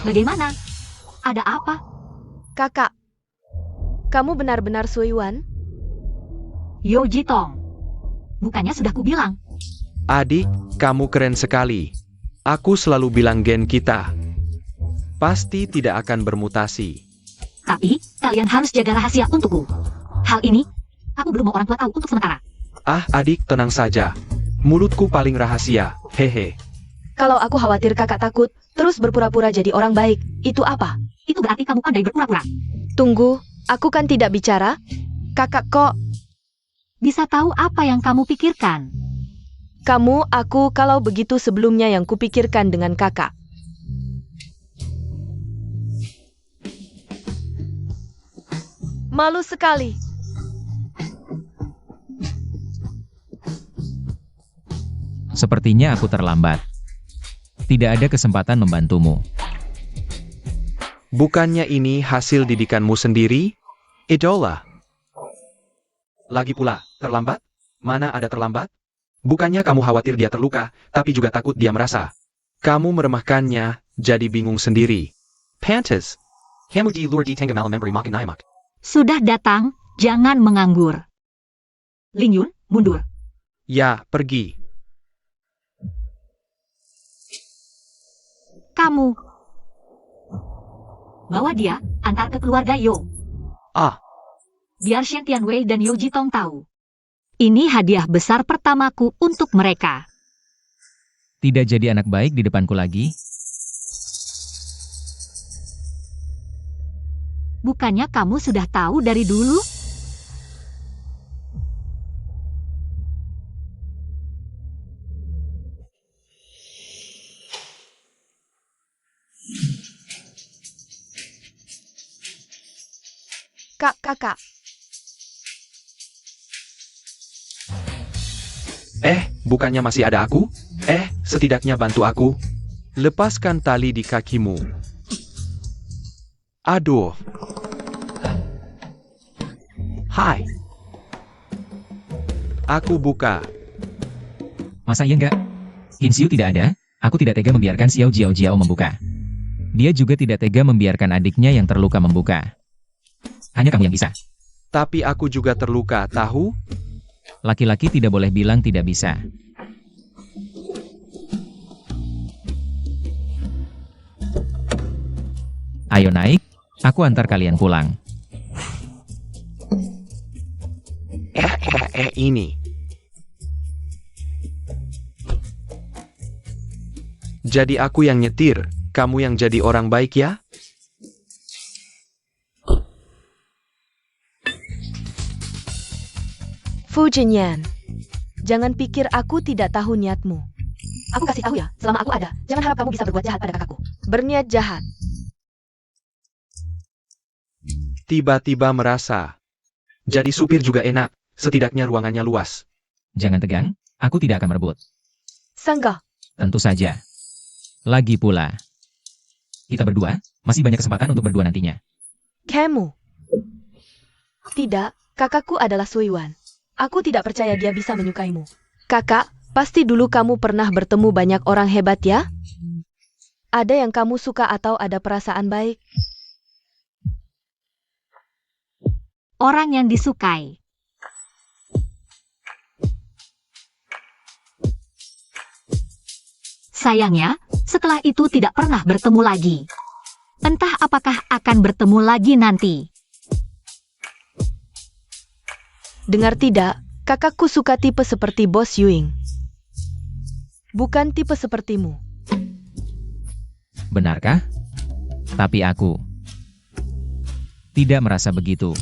Bagaimana? Ada apa? Kakak, kamu benar-benar Suiwan? Yo Jitong. Bukannya sudah kubilang. Adik, kamu keren sekali. Aku selalu bilang gen kita pasti tidak akan bermutasi. Tapi, kalian harus jaga rahasia untukku. Hal ini, aku belum mau orang tua tahu untuk sementara. Adik, tenang saja. Mulutku paling rahasia, hehe. Kalau aku khawatir kakak takut, terus berpura-pura jadi orang baik, itu apa? Itu berarti kamu pandai berpura-pura. Tunggu, aku kan tidak bicara. Kakak kok, Bisa tahu apa yang kamu pikirkan. kamu, aku, kalau begitu sebelumnya yang kupikirkan dengan kakak. Malu sekali. Sepertinya aku terlambat. Tidak ada kesempatan membantumu. Bukannya ini hasil didikanmu sendiri, idola? Lagi pula, terlambat? Mana ada terlambat? Bukannya kamu khawatir dia terluka, tapi juga takut dia merasa. Kamu meremehkannya, jadi bingung sendiri. Pantes. Kamu di luar di tengah malam memberi makan ayam. Sudah datang, jangan menganggur. Ling Yun, mundur. Ya, pergi. Kamu. Bawa dia, antar ke keluarga Yo. Biar Shen Tianwei dan Yo Jitong tahu. Ini hadiah besar pertamaku untuk mereka. Tidak jadi anak baik di depanku lagi. Bukannya kamu sudah tahu dari dulu? Kakak, Bukannya masih ada aku? Setidaknya bantu aku. Lepaskan tali di kakimu. Aduh. Hai. Aku buka. Masa iya enggak? Hinsiu tidak ada, aku tidak tega membiarkan Xiao Jiao Jiao membuka. Dia juga tidak tega membiarkan adiknya yang terluka membuka. Hanya kamu yang bisa. Tapi aku juga terluka, tahu? Laki-laki tidak boleh bilang tidak bisa. Ayo naik, aku antar kalian pulang. Ini. Jadi aku yang nyetir, kamu yang jadi orang baik ya? Fu Jinyan, jangan pikir aku tidak tahu niatmu. Aku kasih tahu ya, selama aku ada, jangan harap kamu bisa berbuat jahat pada kakakku. Berniat jahat. Tiba-tiba merasa. Jadi supir juga enak, setidaknya ruangannya luas. Jangan tegang, aku tidak akan merebut. Sangka, Tentu saja. Lagi pula, kita berdua masih banyak kesempatan untuk berdua nantinya. kamu. Tidak, kakakku adalah Suiwan. Aku tidak percaya dia bisa menyukaimu. Kakak, pasti dulu kamu pernah bertemu banyak orang hebat ya? Ada yang kamu suka atau ada perasaan baik? Orang yang disukai. Sayangnya, setelah itu tidak pernah bertemu lagi. Entah apakah akan bertemu lagi nanti. Dengar tidak, kakakku suka tipe seperti Bos Yuing. Bukan tipe sepertimu. Benarkah? Tapi aku tidak merasa begitu.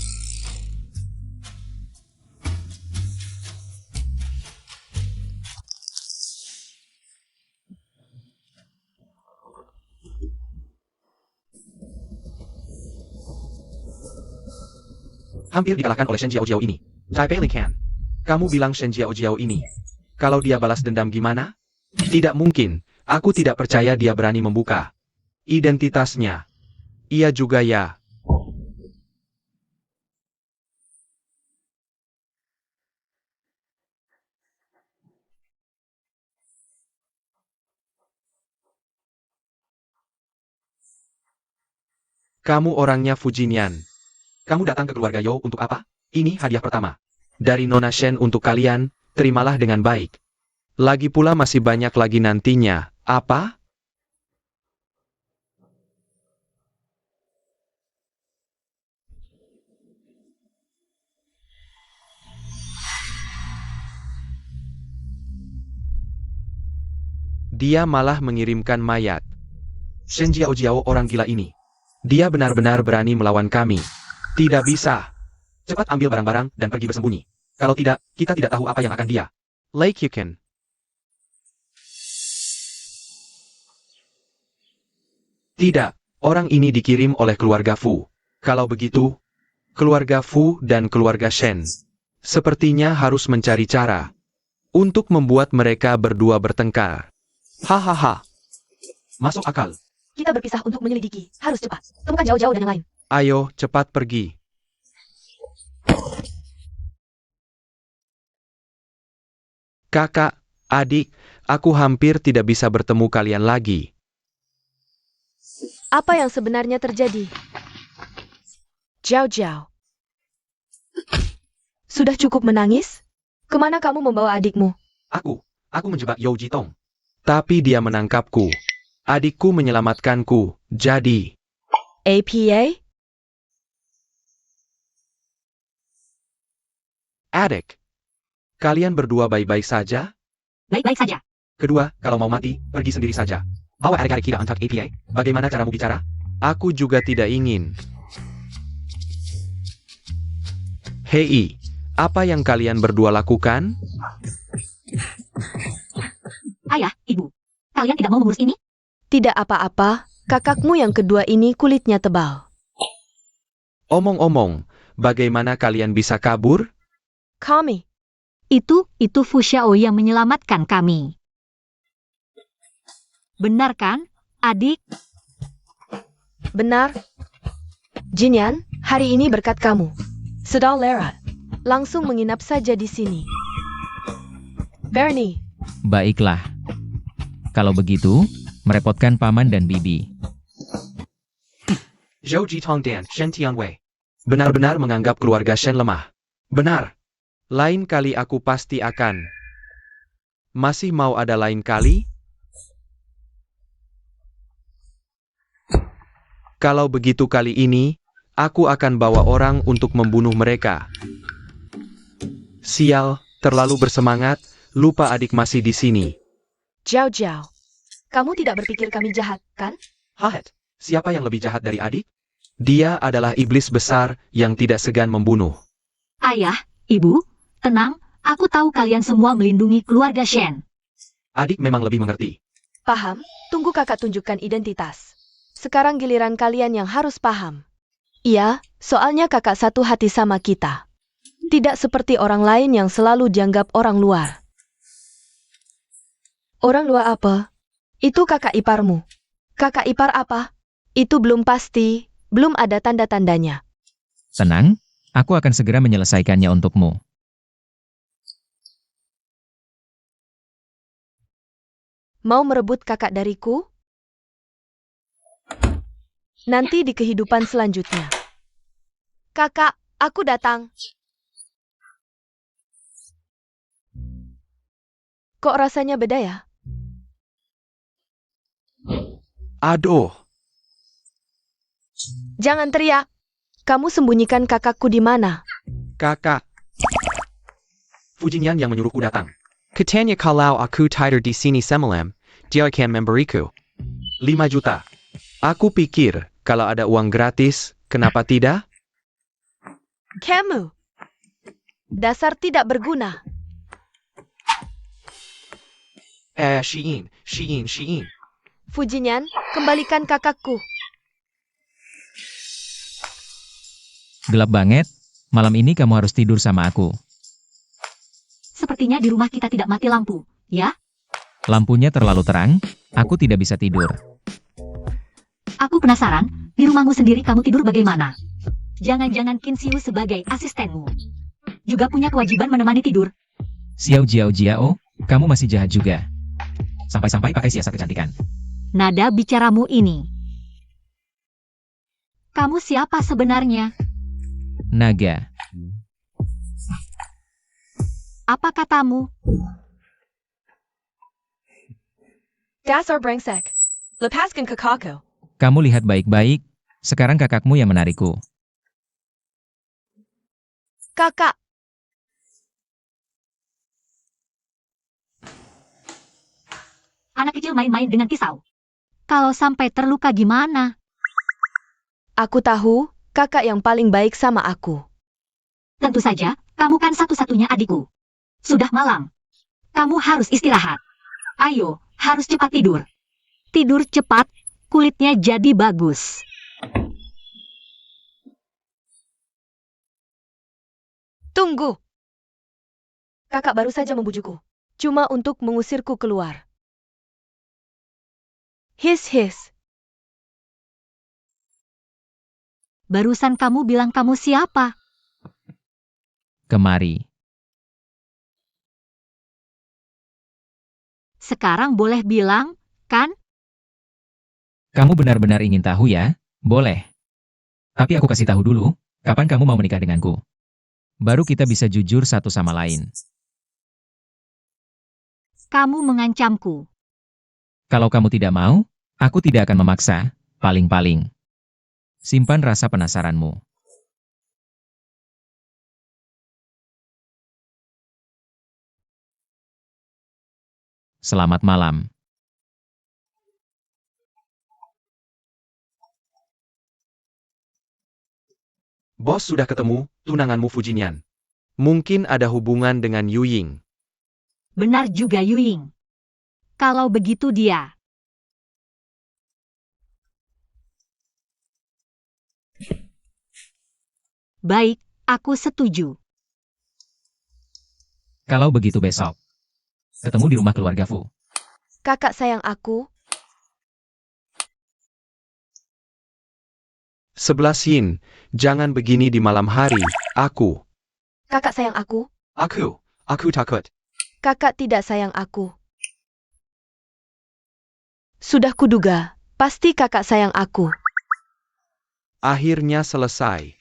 Hampir dikalahkan oleh Shen Jiao ini. Taipei Likan. Kamu bilang Shen Jiao ini. Kalau dia balas dendam gimana? Tidak mungkin. Aku tidak percaya dia berani membuka identitasnya. Ia juga ya. Kamu orangnya Fujinian. Kamu datang ke keluarga Yo untuk apa? Ini hadiah pertama. Dari Nona Shen untuk kalian, terimalah dengan baik. Lagi pula masih banyak lagi nantinya. Apa? Dia malah mengirimkan mayat. Shen Jiao orang gila ini. Dia benar-benar berani melawan kami. Tidak bisa. Cepat ambil barang-barang dan pergi bersembunyi. Kalau tidak, kita tidak tahu apa yang akan dia. Lake Yukin. Tidak, orang ini dikirim oleh keluarga Fu. Kalau begitu, keluarga Fu dan keluarga Shen sepertinya harus mencari cara untuk membuat mereka berdua bertengkar. Hahaha. Masuk akal. Kita berpisah untuk menyelidiki. Harus cepat. Temukan jauh-jauh dan yang lain. Ayo, cepat pergi. Kakak, adik, aku hampir tidak bisa bertemu kalian lagi. Apa yang sebenarnya terjadi? Jiao. Sudah cukup menangis? Kemana kamu membawa adikmu? Aku menjebak Yo Jitong. Tapi dia menangkapku. Adikku menyelamatkanku, jadi... APA? Adik, kalian berdua baik-baik saja? Baik-baik saja. Kedua, kalau mau mati, pergi sendiri saja. Bawa adik-adik kita untuk APA. Bagaimana caramu bicara? Aku juga tidak ingin. Hei, apa yang kalian berdua lakukan? Ayah, ibu. Kalian tidak mau mengurus ini? Tidak apa-apa. Kakakmu yang kedua ini kulitnya tebal. Omong-omong, bagaimana kalian bisa kabur? Kami. Itu Fu Xiao yang menyelamatkan kami. Benar kan, adik? Benar. Jinyan, hari ini berkat kamu. Saudara, langsung menginap saja di sini. Bernie, Baiklah. Kalau begitu, merepotkan paman dan bibi. Zhou Jitong dan Shen Tianwei. Benar-benar menganggap keluarga Shen lemah. Benar. Lain kali aku pasti akan. Masih mau ada lain kali? Kalau begitu kali ini, aku akan bawa orang untuk membunuh mereka. Sial, terlalu bersemangat, lupa adik masih di sini. Jiao. Kamu tidak berpikir kami jahat, kan? Hahet, siapa yang lebih jahat dari adik? Dia adalah iblis besar yang tidak segan membunuh. Ayah, ibu, tenang. Aku tahu kalian semua melindungi keluarga Shen. Adik memang lebih mengerti. Paham? Tunggu kakak tunjukkan identitas. Sekarang giliran kalian yang harus paham. Iya, soalnya kakak satu hati sama kita. Tidak seperti orang lain yang selalu dianggap orang luar. Orang luar apa? Itu kakak iparmu. Kakak ipar apa? Itu belum pasti, belum ada tanda-tandanya. Tenang, aku akan segera menyelesaikannya untukmu. Mau merebut kakak dariku? Nanti di kehidupan selanjutnya. Kakak, aku datang. Kok rasanya beda ya? Aduh, Jangan teriak. Kamu sembunyikan kakakku di mana? kakak. Fujinian yang menyuruhku datang. Katanya kalau aku tidur di sini semalam, dia akan memberiku 5 juta. Aku pikir, kalau ada uang gratis, kenapa tidak? Kamu. Dasar tidak berguna. Shein. Fujinian, kembalikan kakakku. Gelap banget, Malam ini kamu harus tidur sama aku. Sepertinya di rumah kita tidak mati lampu, ya? Lampunya terlalu terang, aku tidak bisa tidur. Aku penasaran, di rumahmu sendiri kamu tidur bagaimana? Jangan-jangan Qin Xiu sebagai asistenmu juga punya kewajiban menemani tidur. Xiao Jiao Jiao, kamu masih jahat juga. Sampai-sampai pakai siasat kecantikan. Nada bicaramu ini. Kamu siapa sebenarnya? Naga. Apa katamu? Dasar brengsek. Lepaskan kakakku. Kamu lihat baik-baik, sekarang kakakmu yang menarikku. Kakak, Anak kecil main-main dengan pisau. Kalau sampai terluka gimana? aku tahu kakak yang paling baik sama aku. Tentu saja, kamu kan satu-satunya adikku. Sudah malam. Kamu harus istirahat. Ayo, harus cepat tidur. Tidur cepat, kulitnya jadi bagus. Tunggu. Kakak baru saja membujukku. Cuma untuk mengusirku keluar. His. Barusan kamu bilang kamu siapa? Kemari. Sekarang boleh bilang, kan? Kamu benar-benar ingin tahu ya? Boleh. Tapi aku kasih tahu dulu, kapan kamu mau menikah denganku? Baru kita bisa jujur satu sama lain. Kamu mengancamku. Kalau kamu tidak mau, aku tidak akan memaksa, paling-paling. Simpan rasa penasaranmu. Selamat malam. Bos sudah ketemu, tunanganmu Fujinian. Mungkin ada hubungan dengan Yu Ying. Benar juga Yuying. Kalau begitu dia. Baik, aku setuju. Kalau begitu besok. Ketemu di rumah keluarga Fu. Kakak sayang aku. 11 Yin, jangan begini di malam hari, aku. Kakak sayang aku. Aku takut. Kakak tidak sayang aku. Sudah kuduga, pasti kakak sayang aku. Akhirnya selesai.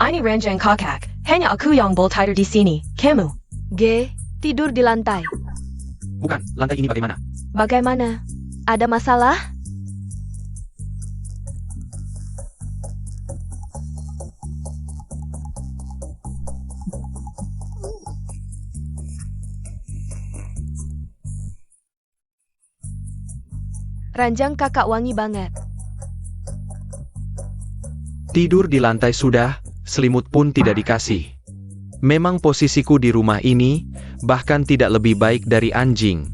Ini ranjang kakak. Hanya aku yang boleh tidur di sini. Kamu. G. Tidur di lantai. Bukan, lantai ini bagaimana? Bagaimana? Ada masalah? Ranjang kakak wangi banget. Tidur di lantai sudah, selimut pun tidak dikasih. Memang posisiku di rumah ini, bahkan tidak lebih baik dari anjing.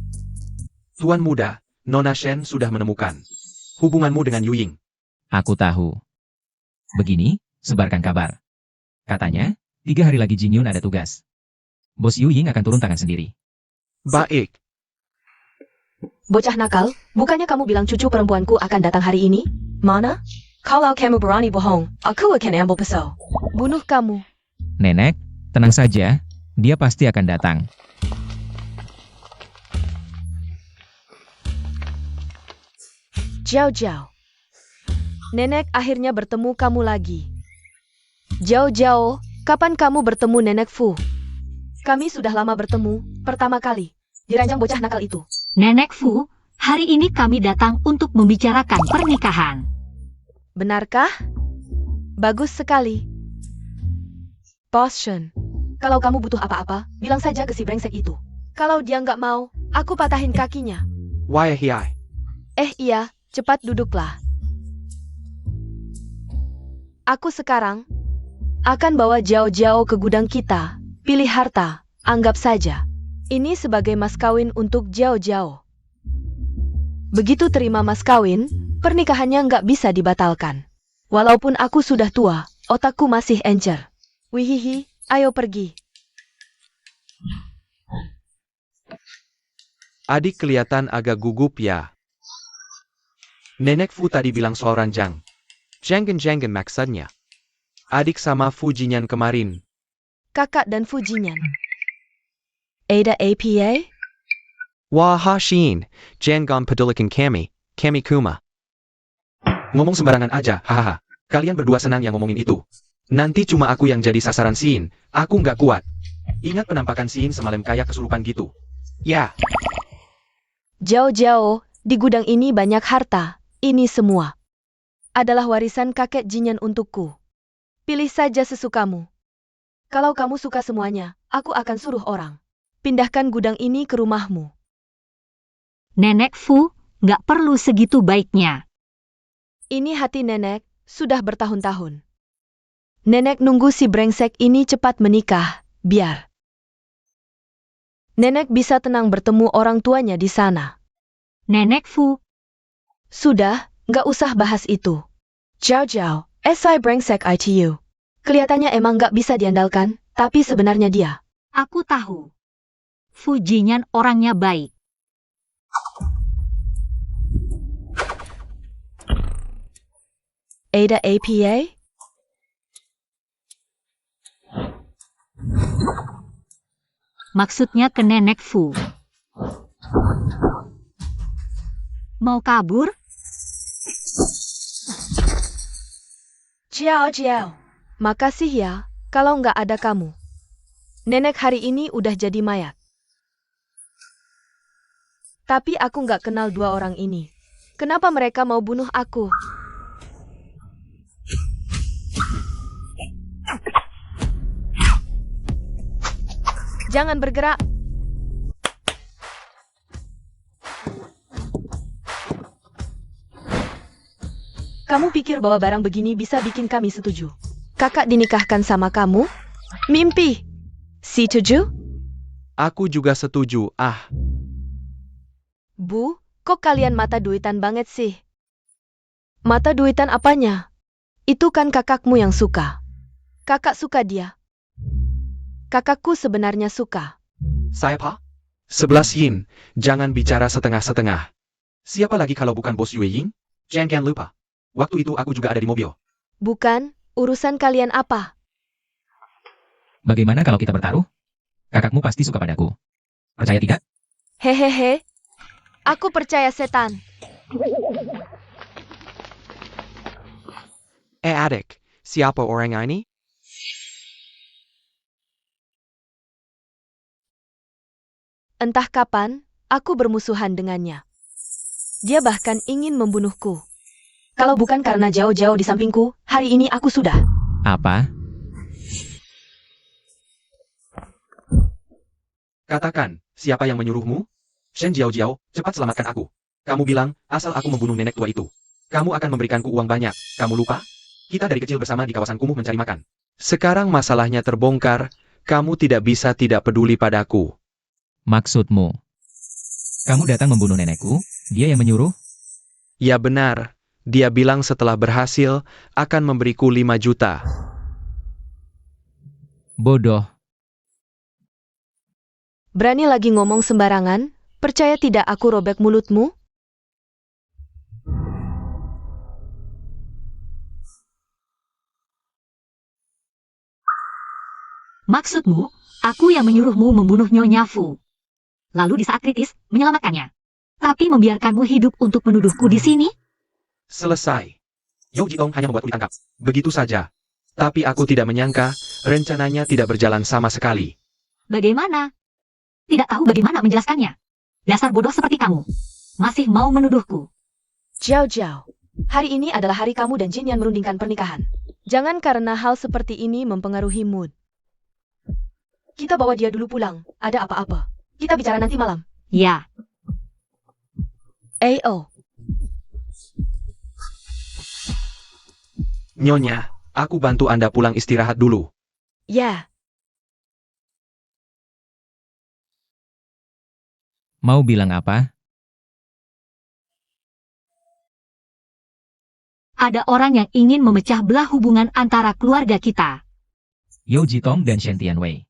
Tuan muda, Nona Shen sudah menemukan hubunganmu dengan Yu Ying. Aku tahu. Begini, sebarkan kabar. Katanya, 3 hari lagi Jin Yun ada tugas. Bos Yu Ying akan turun tangan sendiri. Baik, Bocah nakal, bukannya kamu bilang cucu perempuanku akan datang hari ini? Mana? Kalau kamu berani bohong, aku akan ambil pisau. Bunuh kamu. Nenek, tenang saja, dia pasti akan datang. Jiao. Nenek akhirnya bertemu kamu lagi. Jiao, kapan kamu bertemu Nenek Fu? Kami sudah lama bertemu, pertama kali. Di ranjang bocah nakal itu. Nenek Fu, hari ini kami datang untuk membicarakan pernikahan. Benarkah? Bagus sekali. Bos Shen, kalau kamu butuh apa-apa, bilang saja ke si brengsek itu. Kalau dia nggak mau, aku patahin kakinya. Waihiai. Iya, cepat duduklah. Aku sekarang akan bawa Jiao ke gudang kita. Pilih harta, anggap saja. Ini sebagai mas kawin untuk Jiao Jiao. Begitu terima mas kawin, pernikahannya nggak bisa dibatalkan. Walaupun aku sudah tua, otakku masih encer. Wihihi, ayo pergi. Adik kelihatan agak gugup ya. Nenek Fu tadi bilang soal ranjang. Jangan maksudnya. Adik sama Fu Jinyan kemarin. Kakak dan Fujinyan. Ada APA? Wah Shin, jangan pedulikan kami kuma. Ngomong sembarangan aja, hahaha. Kalian berdua senang yang ngomongin itu. Nanti cuma aku yang jadi sasaran Shin, aku nggak kuat. Ingat penampakan Shin semalam kayak kesurupan gitu. Ya, Jiao Jiao, di gudang ini banyak harta. Ini semua adalah warisan kakek Jinyan untukku. Pilih saja sesukamu. Kalau kamu suka semuanya, aku akan suruh orang pindahkan gudang ini ke rumahmu. Nenek Fu, nggak perlu segitu baiknya. Ini hati nenek, sudah bertahun-tahun. Nenek nunggu si brengsek ini cepat menikah, biar nenek bisa tenang bertemu orang tuanya di sana. Nenek Fu, Sudah, nggak usah bahas itu. Jiao Jiao, SI brengsek ITU. Kelihatannya emang nggak bisa diandalkan, tapi sebenarnya dia. aku tahu. Fu Jinyan orangnya baik. Ada APA? Maksudnya ke Nenek Fu. Mau kabur? Jiao Jiao. Makasih ya, kalau nggak ada kamu. Nenek hari ini udah jadi mayat. Tapi aku nggak kenal dua orang ini. Kenapa mereka mau bunuh aku? Jangan bergerak. Kamu pikir bahwa barang begini bisa bikin kami setuju? Kakak dinikahkan sama kamu? Mimpi. Setuju? Aku juga setuju, Bu, kok kalian mata duitan banget sih? Mata duitan apanya? Itu kan kakakmu yang suka. Kakak suka dia. Kakakku sebenarnya suka. Saya Pak? 11 Yin, jangan bicara setengah-setengah. Siapa lagi kalau bukan bos Yue Ying? Jangan lupa. Waktu itu aku juga ada di mobil. Bukan, urusan kalian apa? Bagaimana kalau kita bertaruh? Kakakmu pasti suka padaku. Percaya tidak? Hehehe. Aku percaya setan. adik, siapa orang ini? Entah kapan, aku bermusuhan dengannya. Dia bahkan ingin membunuhku. Kalau bukan karena jauh-jauh di sampingku, hari ini aku sudah. Apa? Katakan, siapa yang menyuruhmu? Shen Jiao Jiao, cepat selamatkan aku. Kamu bilang, asal aku membunuh nenek tua itu. Kamu akan memberikanku uang banyak. Kamu lupa? Kita dari kecil bersama di kawasan kumuh mencari makan. Sekarang masalahnya terbongkar, kamu tidak bisa tidak peduli padaku. Maksudmu? Kamu datang membunuh nenekku? Dia yang menyuruh? Ya benar, dia bilang setelah berhasil, akan memberiku 5 juta. Bodoh. Berani lagi ngomong sembarangan? Percaya tidak aku robek mulutmu? Maksudmu, aku yang menyuruhmu membunuh Nyonya Fu. Lalu di saat kritis, menyelamatkannya. Tapi membiarkanmu hidup untuk menuduhku di sini? Selesai. Yao Jitong hanya membuatku ditangkap. Begitu saja. Tapi aku tidak menyangka, rencananya tidak berjalan sama sekali. Bagaimana? Tidak tahu bagaimana menjelaskannya. Dasar bodoh seperti kamu. Masih mau menuduhku. Jiao Jiao, hari ini adalah hari kamu dan Jin yang merundingkan pernikahan. Jangan karena hal seperti ini mempengaruhi mood. Kita bawa dia dulu pulang, ada apa-apa. Kita bicara nanti malam. Ya, AO. Nyonya, aku bantu Anda pulang istirahat dulu. Ya. Mau bilang apa? Ada orang yang ingin memecah belah hubungan antara keluarga kita. Yao Jitong dan Shen Tianwei.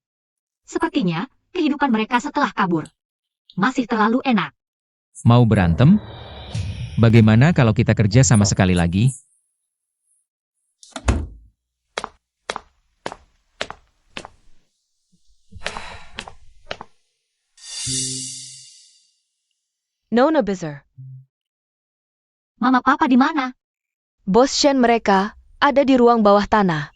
Sepertinya, kehidupan mereka setelah kabur masih terlalu enak. Mau berantem? Bagaimana kalau kita kerja sama sekali lagi? Nona Bizar. Mama papa di mana? Bos Shen mereka ada di ruang bawah tanah.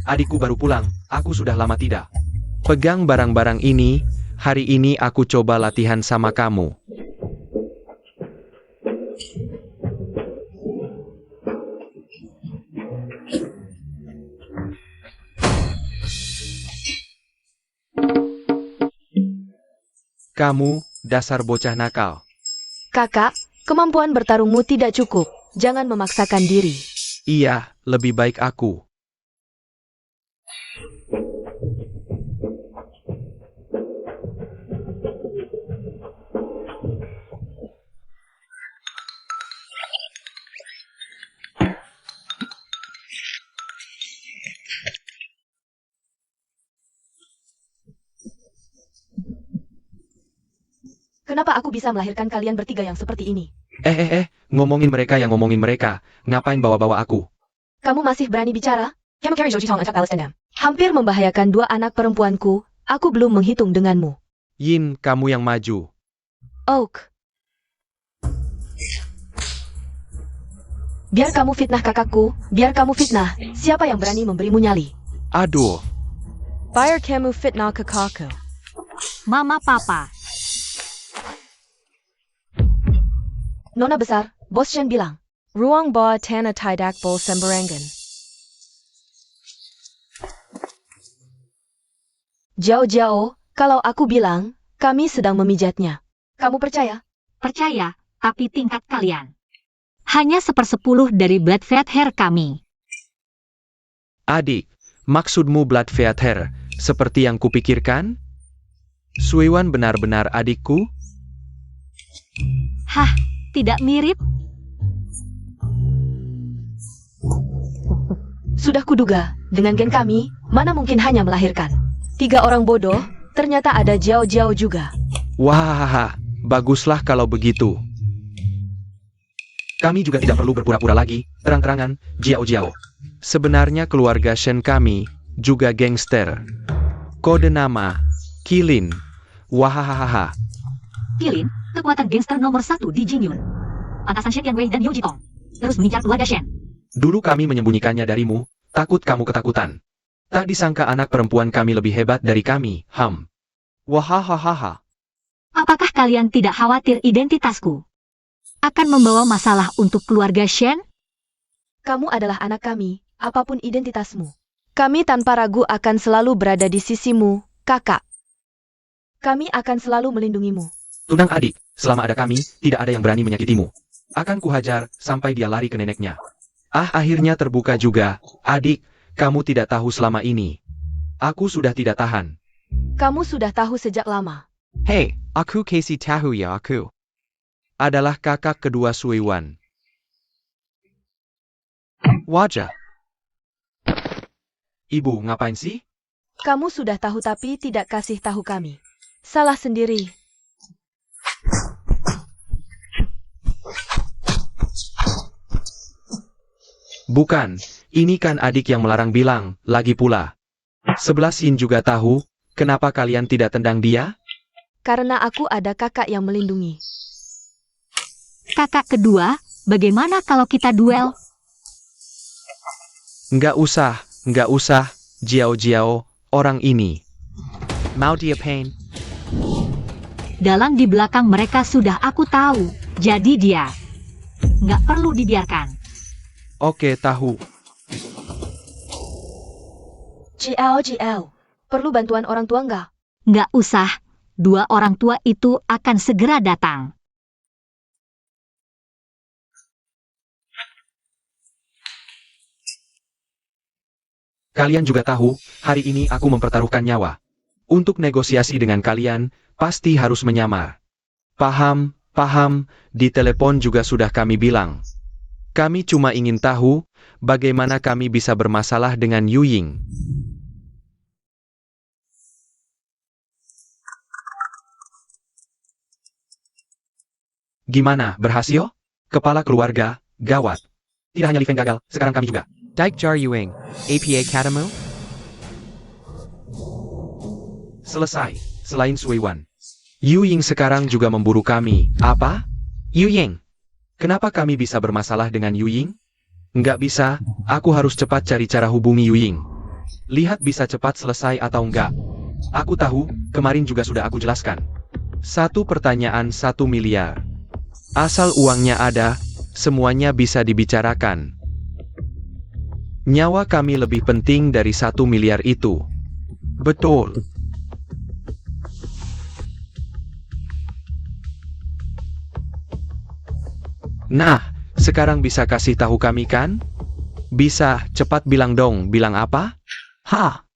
Adikku baru pulang, aku sudah lama tidak. Pegang barang-barang ini, hari ini aku coba latihan sama kamu. Kamu, dasar bocah nakal. Kakak, kemampuan bertarungmu tidak cukup. Jangan memaksakan diri. Iya, lebih baik aku. Kenapa aku bisa melahirkan kalian bertiga yang seperti ini? Ngomongin mereka yang ngomongin mereka. Ngapain bawa-bawa aku? Kamu masih berani bicara? Hampir membahayakan dua anak perempuanku. Aku belum menghitung denganmu. Yin, kamu yang maju. Oak. Biar kamu fitnah kakakku, biar kamu fitnah. Siapa yang berani memberimu nyali? Aduh, Biar kamu fitnah kakakku. Mama papa. Nona besar, Bos Shen bilang. Ruang bawah tanah tidak bol sembarangan. Jauh-jauh, kalau aku bilang, kami sedang memijatnya. Kamu percaya? Percaya, tapi tingkat kalian hanya 1/10 dari blood fat hair kami. adik, maksudmu blood fat hair, seperti yang kupikirkan? Suiwan benar-benar adikku? Hah, tidak mirip? Sudah kuduga, dengan gen kami, mana mungkin hanya melahirkan. 3 orang bodoh, ternyata ada jauh-jauh juga. Wah, baguslah kalau begitu. Kami juga tidak perlu berpura-pura lagi, terang-terangan, Jiao. Sebenarnya keluarga Shen kami, juga gangster. Kode nama, Kilin. Wahahaha. Kilin, kekuatan gangster nomor 1 di Jingyun. Atasan Shen Tianwei dan Yao Jitong terus mengincar keluarga Shen. Dulu kami menyembunyikannya darimu, takut kamu ketakutan. Tak disangka anak perempuan kami lebih hebat dari kami, Wahahaha. Apakah kalian tidak khawatir identitasku akan membawa masalah untuk keluarga Shen? Kamu adalah anak kami, apapun identitasmu. Kami tanpa ragu akan selalu berada di sisimu, kakak. Kami akan selalu melindungimu. Tunang adik, selama ada kami, tidak ada yang berani menyakitimu. Akan kuhajar, sampai dia lari ke neneknya. Akhirnya terbuka juga, adik, kamu tidak tahu selama ini. Aku sudah tidak tahan. Kamu sudah tahu sejak lama. Hei, aku kasih tahu ya aku. Adalah kakak kedua Suiwan. Wajah. Ibu, ngapain sih? Kamu sudah tahu tapi tidak kasih tahu kami. Salah sendiri. Bukan, ini kan adik yang melarang bilang, lagi pula. 11 Yin juga tahu, kenapa kalian tidak tendang dia? Karena aku ada kakak yang melindungi. Kakak kedua, bagaimana kalau kita duel? Nggak usah, Jiao, orang ini. Mau dia pain? Dalang di belakang mereka sudah aku tahu, jadi dia. Nggak perlu dibiarkan. Oke, tahu. GL, perlu bantuan orang tua nggak? Nggak usah. 2 orang tua itu akan segera datang. Kalian juga tahu, hari ini aku mempertaruhkan nyawa. Untuk negosiasi dengan kalian, pasti harus menyamar. Paham, paham, di telepon juga sudah kami bilang. Kami cuma ingin tahu, bagaimana kami bisa bermasalah dengan Yu Ying. Gimana, berhasil? Kepala keluarga, gawat. Tidak hanya Li Feng gagal, sekarang kami juga. Daik Jar Yuing, APA Katamu? Selesai, selain Sui Wan. Yu Ying sekarang juga memburu kami. Apa? Yu Ying? Kenapa kami bisa bermasalah dengan Yu Ying? Nggak bisa, aku harus cepat cari cara hubungi Yu Ying. Lihat bisa cepat selesai atau enggak. Aku tahu, kemarin juga sudah aku jelaskan. 1 pertanyaan 1 miliar. Asal uangnya ada, semuanya bisa dibicarakan. Nyawa kami lebih penting dari 1 miliar itu. Betul. Nah, sekarang bisa kasih tahu kami kan? Bisa, cepat bilang dong, bilang apa? Hah?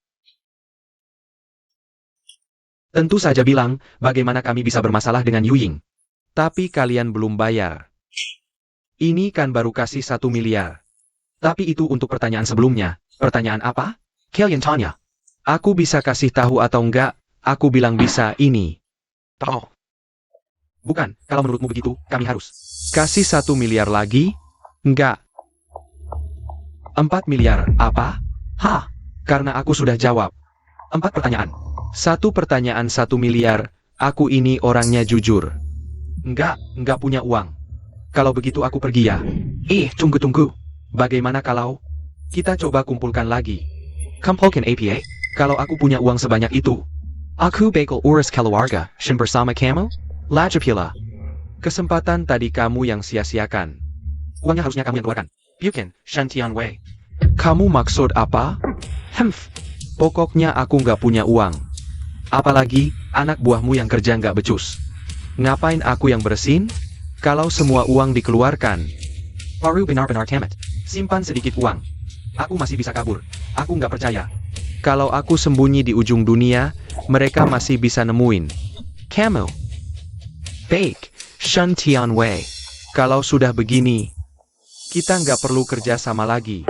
Tentu saja bilang, bagaimana kami bisa bermasalah dengan Yu Ying. Tapi kalian belum bayar. Ini kan baru kasih 1 miliar. Tapi itu untuk pertanyaan sebelumnya. Pertanyaan apa? Kalian tanya. Aku bisa kasih tahu atau enggak? Aku bilang bisa ini. Tahu. Bukan, kalau menurutmu begitu, kami harus kasih 1 miliar lagi? Enggak. 4 miliar, apa? Hah? Karena aku sudah jawab. 4 pertanyaan. 1 pertanyaan 1 miliar, aku ini orangnya jujur. Enggak punya uang. Kalau begitu aku pergi ya. Tunggu. Bagaimana kalau kita coba kumpulkan lagi? Kumpulkan APA? Kalau aku punya uang sebanyak itu, aku bakal urus keluarga, shin bersama kamu? Lajapila. Kesempatan tadi kamu yang sia-siakan. Uangnya harusnya kamu yang keluarkan. Bukan, Shan Tianwei. Kamu maksud apa? Pokoknya aku nggak punya uang. Apalagi, anak buahmu yang kerja nggak becus. Ngapain aku yang bersin? Kalau semua uang dikeluarkan. Baru benar-benar tamat. Simpan sedikit uang. Aku masih bisa kabur. Aku nggak percaya. Kalau aku sembunyi di ujung dunia, mereka masih bisa nemuin. Kamu. Baik, Shan Tianwei. Kalau sudah begini, kita nggak perlu kerja sama lagi.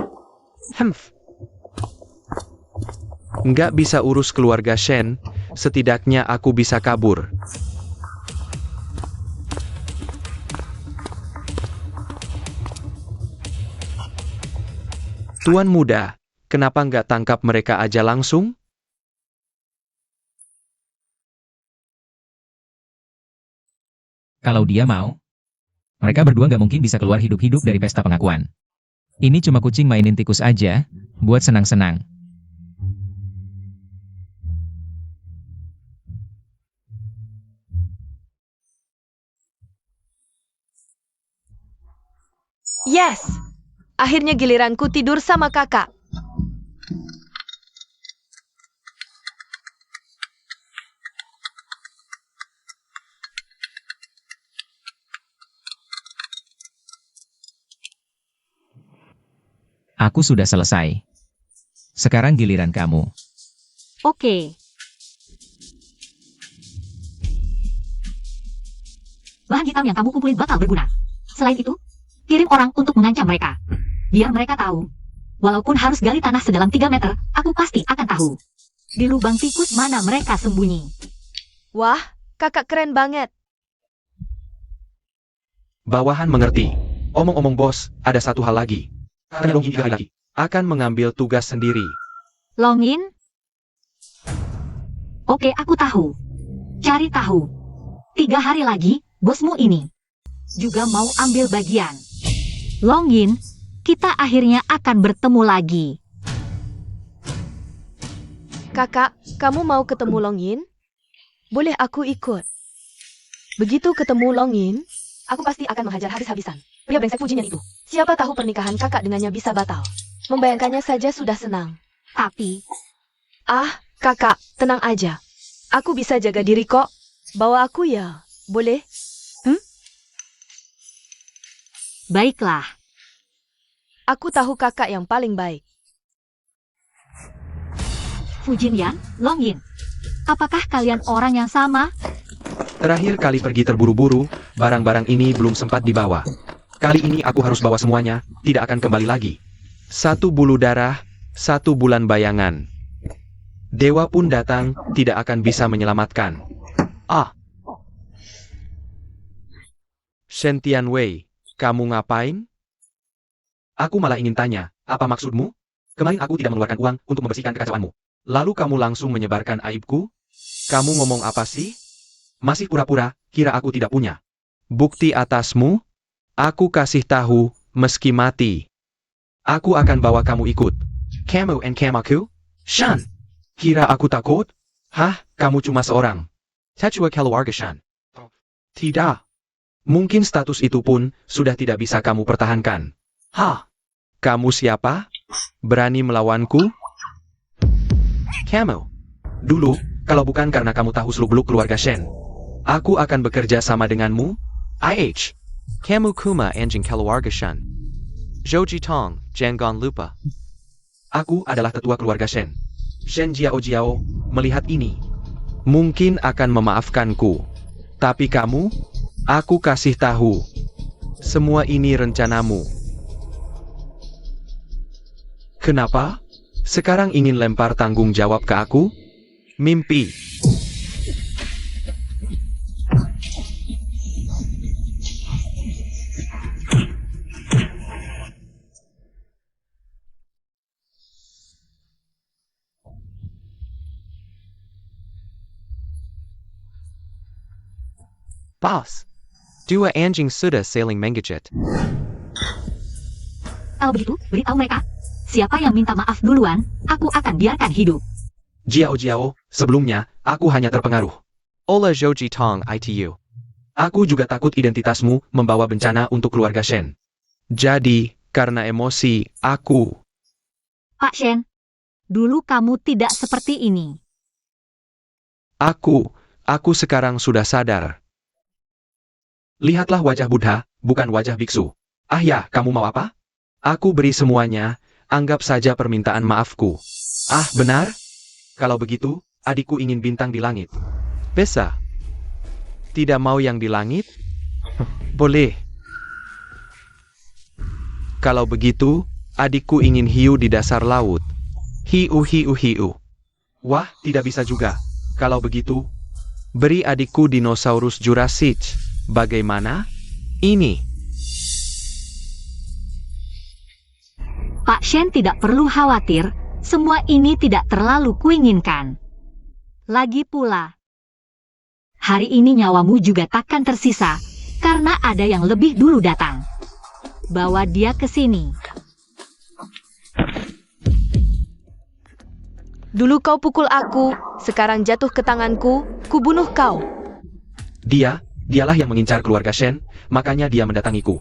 Nggak bisa urus keluarga Shen, setidaknya aku bisa kabur. Tuan muda, kenapa nggak tangkap mereka aja langsung? Kalau dia mau, mereka berdua nggak mungkin bisa keluar hidup-hidup dari pesta pengakuan. Ini cuma kucing mainin tikus aja, buat senang-senang. Yes! Akhirnya giliranku tidur sama kakak. Aku sudah selesai. Sekarang giliran kamu. Oke. Bahan hitam yang kamu kumpulin bakal berguna. Selain itu, kirim orang untuk mengancam mereka. Biar mereka tahu. Walaupun harus gali tanah sedalam 3 meter, aku pasti akan tahu. Di lubang tikus mana mereka sembunyi. Wah, kakak keren banget. Bawahan mengerti. Omong-omong bos, ada satu hal lagi. Karena Long Yin 3 hari lagi akan mengambil tugas sendiri. Longin? Oke, aku tahu. Cari tahu. 3 hari lagi, bosmu ini juga mau ambil bagian. Longin, kita akhirnya akan bertemu lagi. Kakak, kamu mau ketemu Longyin? Boleh aku ikut? Begitu ketemu Longyin, Aku pasti akan menghajar habis-habisan. Pria brengsek Fujinyan itu. Siapa tahu pernikahan kakak dengannya bisa batal. Membayangkannya saja sudah senang. Tapi, Ah, kakak, tenang aja. Aku bisa jaga diri kok. Bawa aku ya, boleh? baiklah. Aku tahu kakak yang paling baik. Fujinyan, Longyin. Apakah kalian orang yang sama? Terakhir kali pergi terburu-buru, barang-barang ini belum sempat dibawa. Kali ini aku harus bawa semuanya, tidak akan kembali lagi. 1 bulu darah, 1 bulan bayangan. Dewa pun datang, tidak akan bisa menyelamatkan. Ah. Shen Tianwei, kamu ngapain? Aku malah ingin tanya, apa maksudmu? Kemarin aku tidak mengeluarkan uang untuk membersihkan kekacauanmu. Lalu kamu langsung menyebarkan aibku? Kamu ngomong apa sih? Masih pura-pura, kira aku tidak punya bukti atasmu? Aku kasih tahu, meski mati. Aku akan bawa kamu ikut. Kamu and Kamaku? Shan! Kira aku takut? Hah, kamu cuma seorang Tachua keluarga Shan. Tidak. Mungkin status itu pun sudah tidak bisa kamu pertahankan. Hah? Kamu siapa? Berani melawanku? Kamu. Dulu, kalau bukan karena kamu tahu seluk-beluk keluarga Shen, aku akan bekerja sama denganmu. IH. Kamu kuma anjing keluarga Shen. Zhouji Tong, jangan lupa. Aku adalah tetua keluarga Shen. Shen Jiao Jiao, melihat ini, mungkin akan memaafkanku. Tapi kamu, aku kasih tahu. Semua ini rencanamu. Kenapa? Sekarang ingin lempar tanggung jawab ke aku? Mimpi. Boss, dua anjing sudah saling mengejet. Kalau begitu, beritahu mereka. Siapa yang minta maaf duluan, aku akan biarkan hidup. Jiao Jiao, sebelumnya, aku hanya terpengaruh. Ola Zhouji Tong ITU. Aku juga takut identitasmu membawa bencana untuk keluarga Shen. Jadi, karena emosi, aku... Pak Shen, dulu kamu tidak seperti ini. Aku sekarang sudah sadar. Lihatlah wajah Buddha, bukan wajah biksu. Ah ya, kamu mau apa? Aku beri semuanya, anggap saja permintaan maafku. Ah, benar? Kalau begitu, adikku ingin bintang di langit. Bisa. Tidak mau yang di langit? Boleh. Kalau begitu, adikku ingin hiu di dasar laut. Hiu hiu hiu. Wah, tidak bisa juga. Kalau begitu, beri adikku dinosaurus Jurassic. Bagaimana? Ini. Pak Shen tidak perlu khawatir, semua ini tidak terlalu kuinginkan. Lagi pula, hari ini nyawamu juga takkan tersisa, karena ada yang lebih dulu datang. Bawa dia ke sini. Dulu kau pukul aku, sekarang jatuh ke tanganku, kubunuh kau. Dialah yang mengincar keluarga Shen, makanya dia mendatangiku.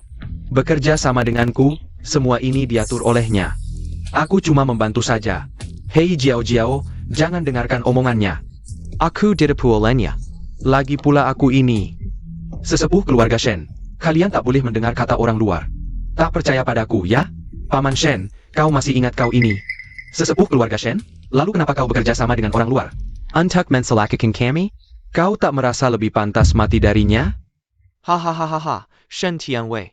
Bekerja sama denganku, semua ini diatur olehnya. Aku cuma membantu saja. Hei Jiao Jiao, jangan dengarkan omongannya. Aku tidak olehnya. Lagi pula aku ini sesepuh keluarga Shen. Kalian tak boleh mendengar kata orang luar. Tak percaya padaku, ya? Paman Shen, kau masih ingat kau ini sesepuh keluarga Shen? Lalu kenapa kau bekerja sama dengan orang luar? Untuk mencelakakan kami? Kau tak merasa lebih pantas mati darinya? Hahaha, Shen Tianwei.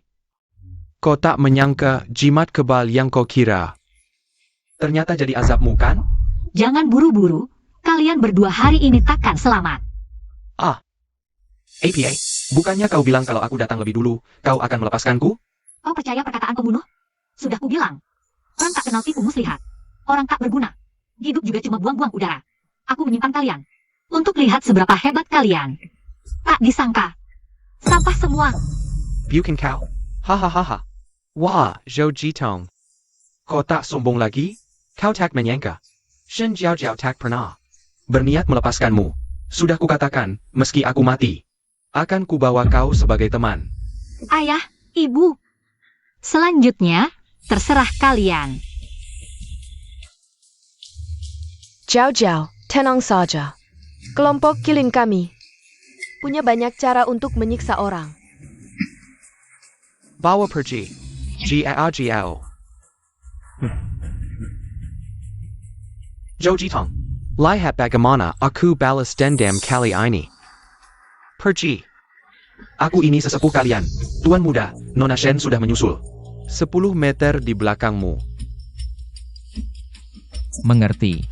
Kau tak menyangka jimat kebal yang kau kira ternyata jadi azabmu, kan? Jangan buru-buru, kalian berdua hari ini takkan selamat. Ah. APA, bukannya kau bilang kalau aku datang lebih dulu, kau akan melepaskanku? Kau percaya perkataan pembunuh? Sudah kubilang. Orang tak kenal tipu muslihat. Orang tak berguna. Hidup juga cuma buang-buang udara. Aku menyimpan kalian untuk lihat seberapa hebat kalian. Tak disangka. Sampah semua. Bukan kau. Hahaha. Wah, Zhou Jitong. Kau tak sombong lagi? Kau tak menyangka. Shen Jiao Jiao tak pernah berniat melepaskanmu. Sudah kukatakan, meski aku mati, akan kubawa kau sebagai teman. Ayah, ibu. Selanjutnya, terserah kalian. Jiao Jiao, tenang saja. Kelompok kilin kami punya banyak cara untuk menyiksa orang. Bawa pergi. Jiao. Zhou Jitong. Lihat bagaimana aku balas dendam kali ini. Pergi. Aku ini sesepuh kalian. Tuan muda, Nona Shen sudah menyusul. 10 meter di belakangmu. Mengerti.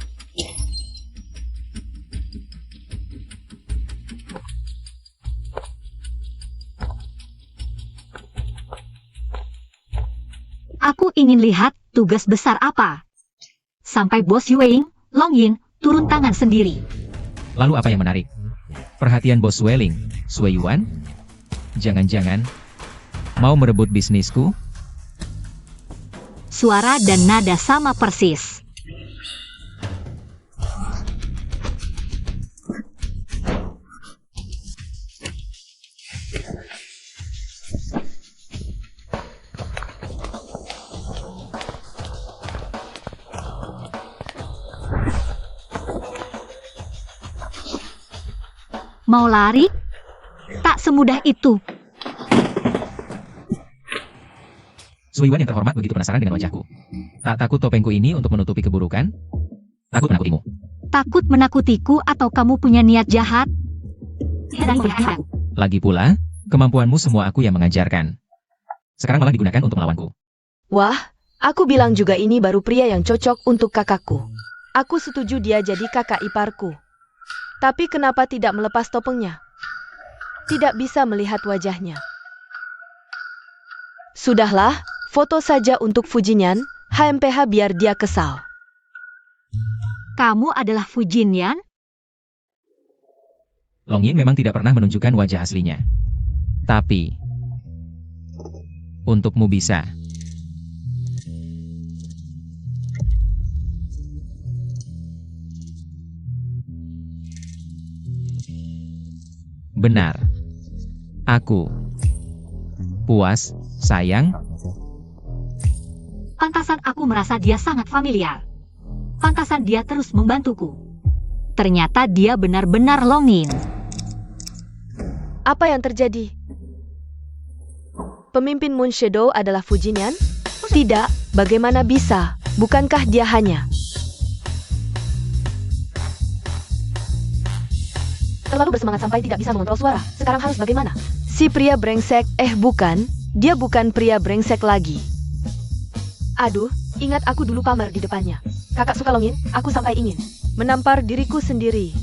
Aku ingin lihat tugas besar apa. Sampai Bos Yueing, Long Yin, turun tangan sendiri. Lalu apa yang menarik? Perhatian Bos Welling, Sui Yuan? Jangan-jangan mau merebut bisnisku? Suara dan nada sama persis. Mau lari? Tak semudah itu. Sui Yuan yang terhormat begitu penasaran dengan wajahku. Tak takut topengku ini untuk menutupi keburukan? Takut menakutimu. Takut menakutiku atau kamu punya niat jahat? Tidak boleh aku. Lagi pula, kemampuanmu semua aku yang mengajarkan. Sekarang malah digunakan untuk melawanku. Wah, aku bilang juga ini baru pria yang cocok untuk kakakku. Aku setuju dia jadi kakak iparku. Tapi kenapa tidak melepas topengnya? Tidak bisa melihat wajahnya. Sudahlah, foto saja untuk Fujinyan, HMPH biar dia kesal. Kamu adalah Fujinyan? Long Yin memang tidak pernah menunjukkan wajah aslinya. Tapi, untukmu bisa. Benar. Aku puas, sayang. Pantasan aku merasa dia sangat familiar. Pantasan dia terus membantuku. Ternyata dia benar-benar Long Yin. Apa yang terjadi? Pemimpin Moon Shadow adalah Fujinyan? Tidak, bagaimana bisa? Bukankah dia hanya terlalu bersemangat sampai tidak bisa mengontrol suara? Sekarang harus bagaimana? Si pria brengsek, bukan. Dia bukan pria brengsek lagi. Aduh, ingat aku dulu pamer di depannya. Kakak suka Long Yin, aku sampai ingin menampar diriku sendiri.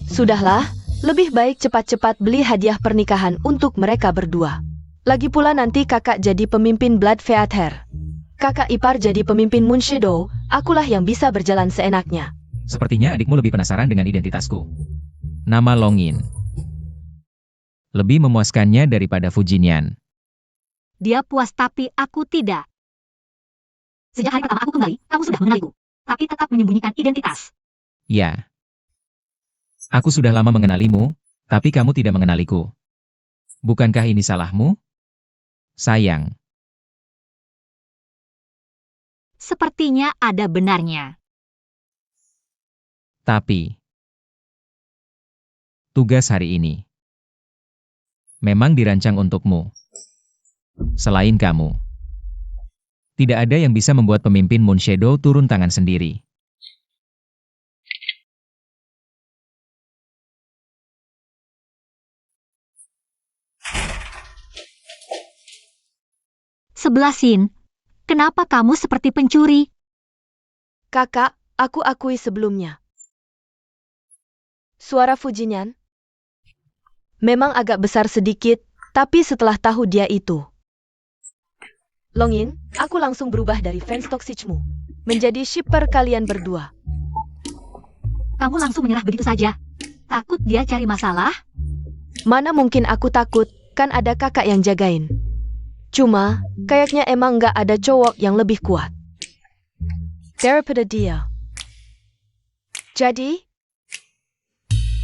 Sudahlah, lebih baik cepat-cepat beli hadiah pernikahan untuk mereka berdua. Lagi pula nanti kakak jadi pemimpin Blood Feather. Kakak ipar jadi pemimpin Moon Shadow, akulah yang bisa berjalan seenaknya. Sepertinya adikmu lebih penasaran dengan identitasku. Nama Long Yin lebih memuaskannya daripada Fujinyan. Dia puas tapi aku tidak. Sejak hari pertama aku kembali, kamu sudah mengenaliku. Tapi tetap menyembunyikan identitas. Ya. Aku sudah lama mengenalimu, tapi kamu tidak mengenaliku. Bukankah ini salahmu? Sayang. Sepertinya ada benarnya. Tapi, tugas hari ini memang dirancang untukmu. Selain kamu, tidak ada yang bisa membuat pemimpin Moon Shadow turun tangan sendiri. Sebelasin, kenapa kamu seperti pencuri? Kakak, aku akui sebelumnya. Suara Fujinyan memang agak besar sedikit, tapi setelah tahu dia itu Long Yin, aku langsung berubah dari fans toksikmu menjadi shipper kalian berdua. Kamu langsung menyerah begitu saja. Takut dia cari masalah? Mana mungkin aku takut, kan ada kakak yang jagain. Cuma, kayaknya emang nggak ada cowok yang lebih kuat daripada dia. Jadi,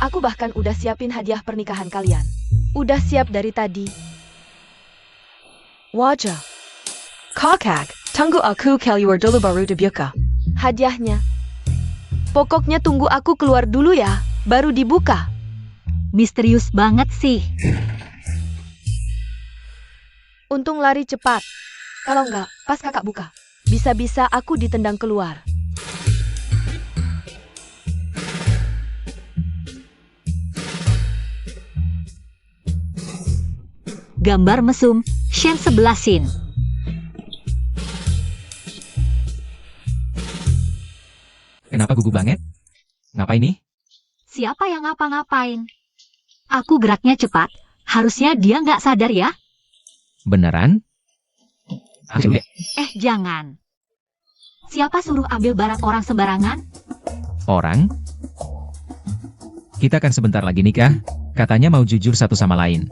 aku bahkan udah siapin hadiah pernikahan kalian. Udah siap dari tadi. Wajah. Kakak, tunggu aku keluar dulu baru dibuka. Hadiahnya. Pokoknya tunggu aku keluar dulu ya, baru dibuka. Misterius banget sih. Untung lari cepat. Kalau enggak, pas kakak buka. Bisa-bisa aku ditendang keluar. Gambar mesum, Shen 11 sin. Kenapa gugup banget? Ngapain nih? Siapa yang ngapa-ngapain? Aku geraknya cepat. Harusnya dia nggak sadar ya? Beneran? Jangan. Siapa suruh ambil barang orang sembarangan? Orang? Kita kan sebentar lagi nikah, katanya mau jujur satu sama lain.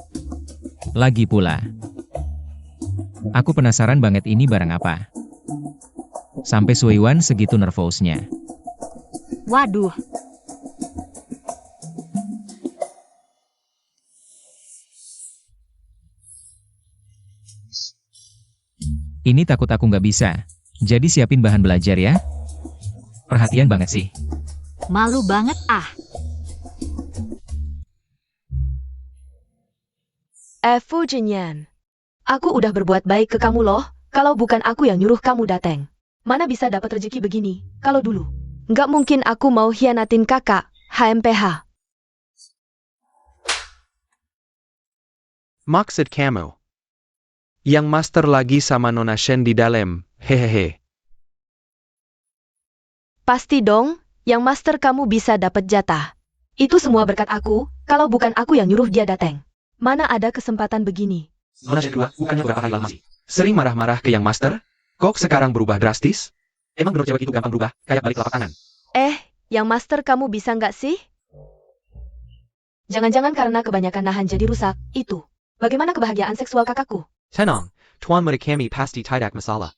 Lagi pula. Aku penasaran banget ini barang apa. Sampai Suiwan segitu nervousnya. Waduh, Ini takut aku nggak bisa. Jadi siapin bahan belajar ya. Perhatian banget sih. malu banget ah. Fu Jinyan. Aku udah berbuat baik ke kamu loh, kalau bukan aku yang nyuruh kamu datang. Mana bisa dapat rezeki begini, kalau dulu. Nggak mungkin aku mau hianatin kakak, HMPH. Maksud kamu? Yang master lagi sama Nona Shen di dalam, hehehe. Pasti dong, yang master kamu bisa dapat jatah. Itu semua berkat aku, kalau bukan aku yang nyuruh dia datang. Mana ada kesempatan begini. Nona Shen kedua, bukannya beberapa hari lalu masih sering marah-marah ke yang master? Kok sekarang berubah drastis? Emang menurut cewek itu gampang berubah, kayak balik telapak tangan? Yang master kamu bisa nggak sih? Jangan-jangan karena kebanyakan nahan jadi rusak, itu. Bagaimana kebahagiaan seksual kakakku? Tenang, Tuan murid kami pasti tidak masalah.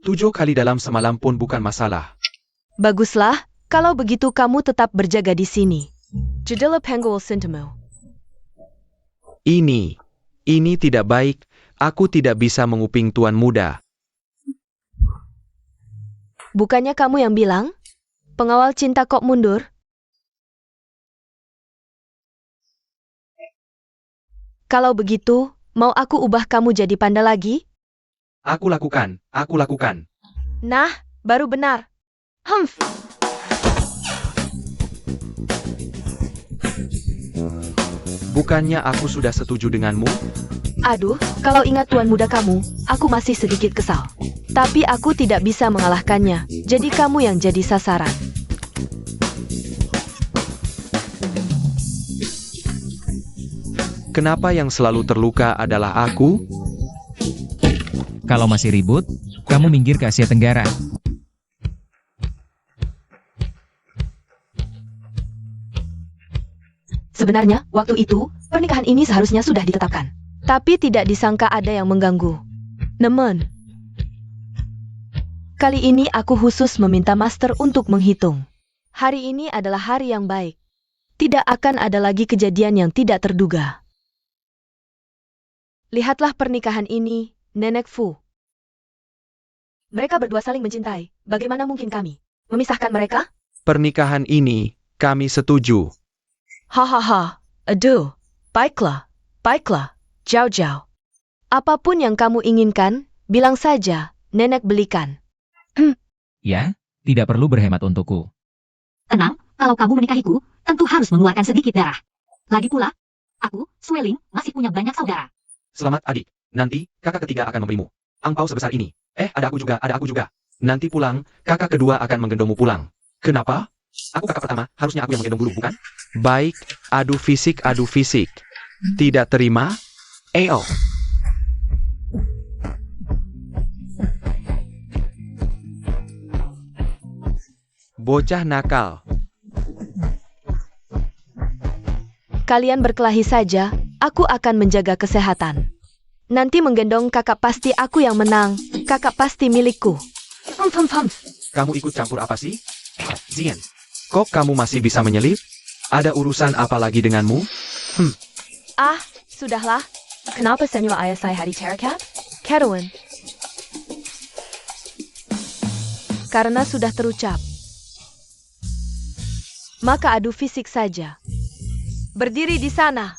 7 kali dalam semalam pun bukan masalah. Baguslah, kalau begitu kamu tetap berjaga di sini. Jadilah penggul sintemu. Ini tidak baik, aku tidak bisa menguping Tuan Muda. Bukannya kamu yang bilang? Pengawal cinta kok mundur? Kalau begitu, mau aku ubah kamu jadi panda lagi? Aku lakukan. Nah, baru benar. Humph. Bukannya aku sudah setuju denganmu? Aduh, kalau ingat tuan muda kamu, aku masih sedikit kesal. Tapi aku tidak bisa mengalahkannya, jadi kamu yang jadi sasaran. Kenapa yang selalu terluka adalah aku? Kalau masih ribut, kamu minggir ke Asia Tenggara. Sebenarnya, waktu itu, pernikahan ini seharusnya sudah ditetapkan. Tapi tidak disangka ada yang mengganggu. Nemen. Kali ini aku khusus meminta master untuk menghitung. Hari ini adalah hari yang baik. Tidak akan ada lagi kejadian yang tidak terduga. Lihatlah pernikahan ini, Nenek Fu. Mereka berdua saling mencintai. Bagaimana mungkin kami memisahkan mereka? Pernikahan ini, kami setuju. Hahaha, aduh, baiklah, jauh-jauh. Apapun yang kamu inginkan, bilang saja, nenek belikan. Ya, tidak perlu berhemat untukku. Tenang, kalau kamu menikahiku, tentu harus mengeluarkan sedikit darah. Lagi pula, aku, Sueling, masih punya banyak saudara. Selamat adik, nanti kakak ketiga akan memberimu angpau sebesar ini. Ada aku juga. Nanti pulang, kakak kedua akan menggendongmu pulang. Kenapa? Aku kakak pertama, harusnya aku yang menggendong dulu, bukan? Baik, adu fisik. Tidak terima? Eo. Bocah nakal. Kalian berkelahi saja, aku akan menjaga kesehatan. Nanti menggendong kakak pasti aku yang menang, kakak pasti milikku. Kamu ikut campur apa sih? Zian, Kok kamu masih bisa menyelip? Ada urusan apa lagi denganmu? Sudahlah. Kenapa senior ayah saya hari Terracat? Catherine. Karena sudah terucap. Maka adu fisik saja. Berdiri di sana.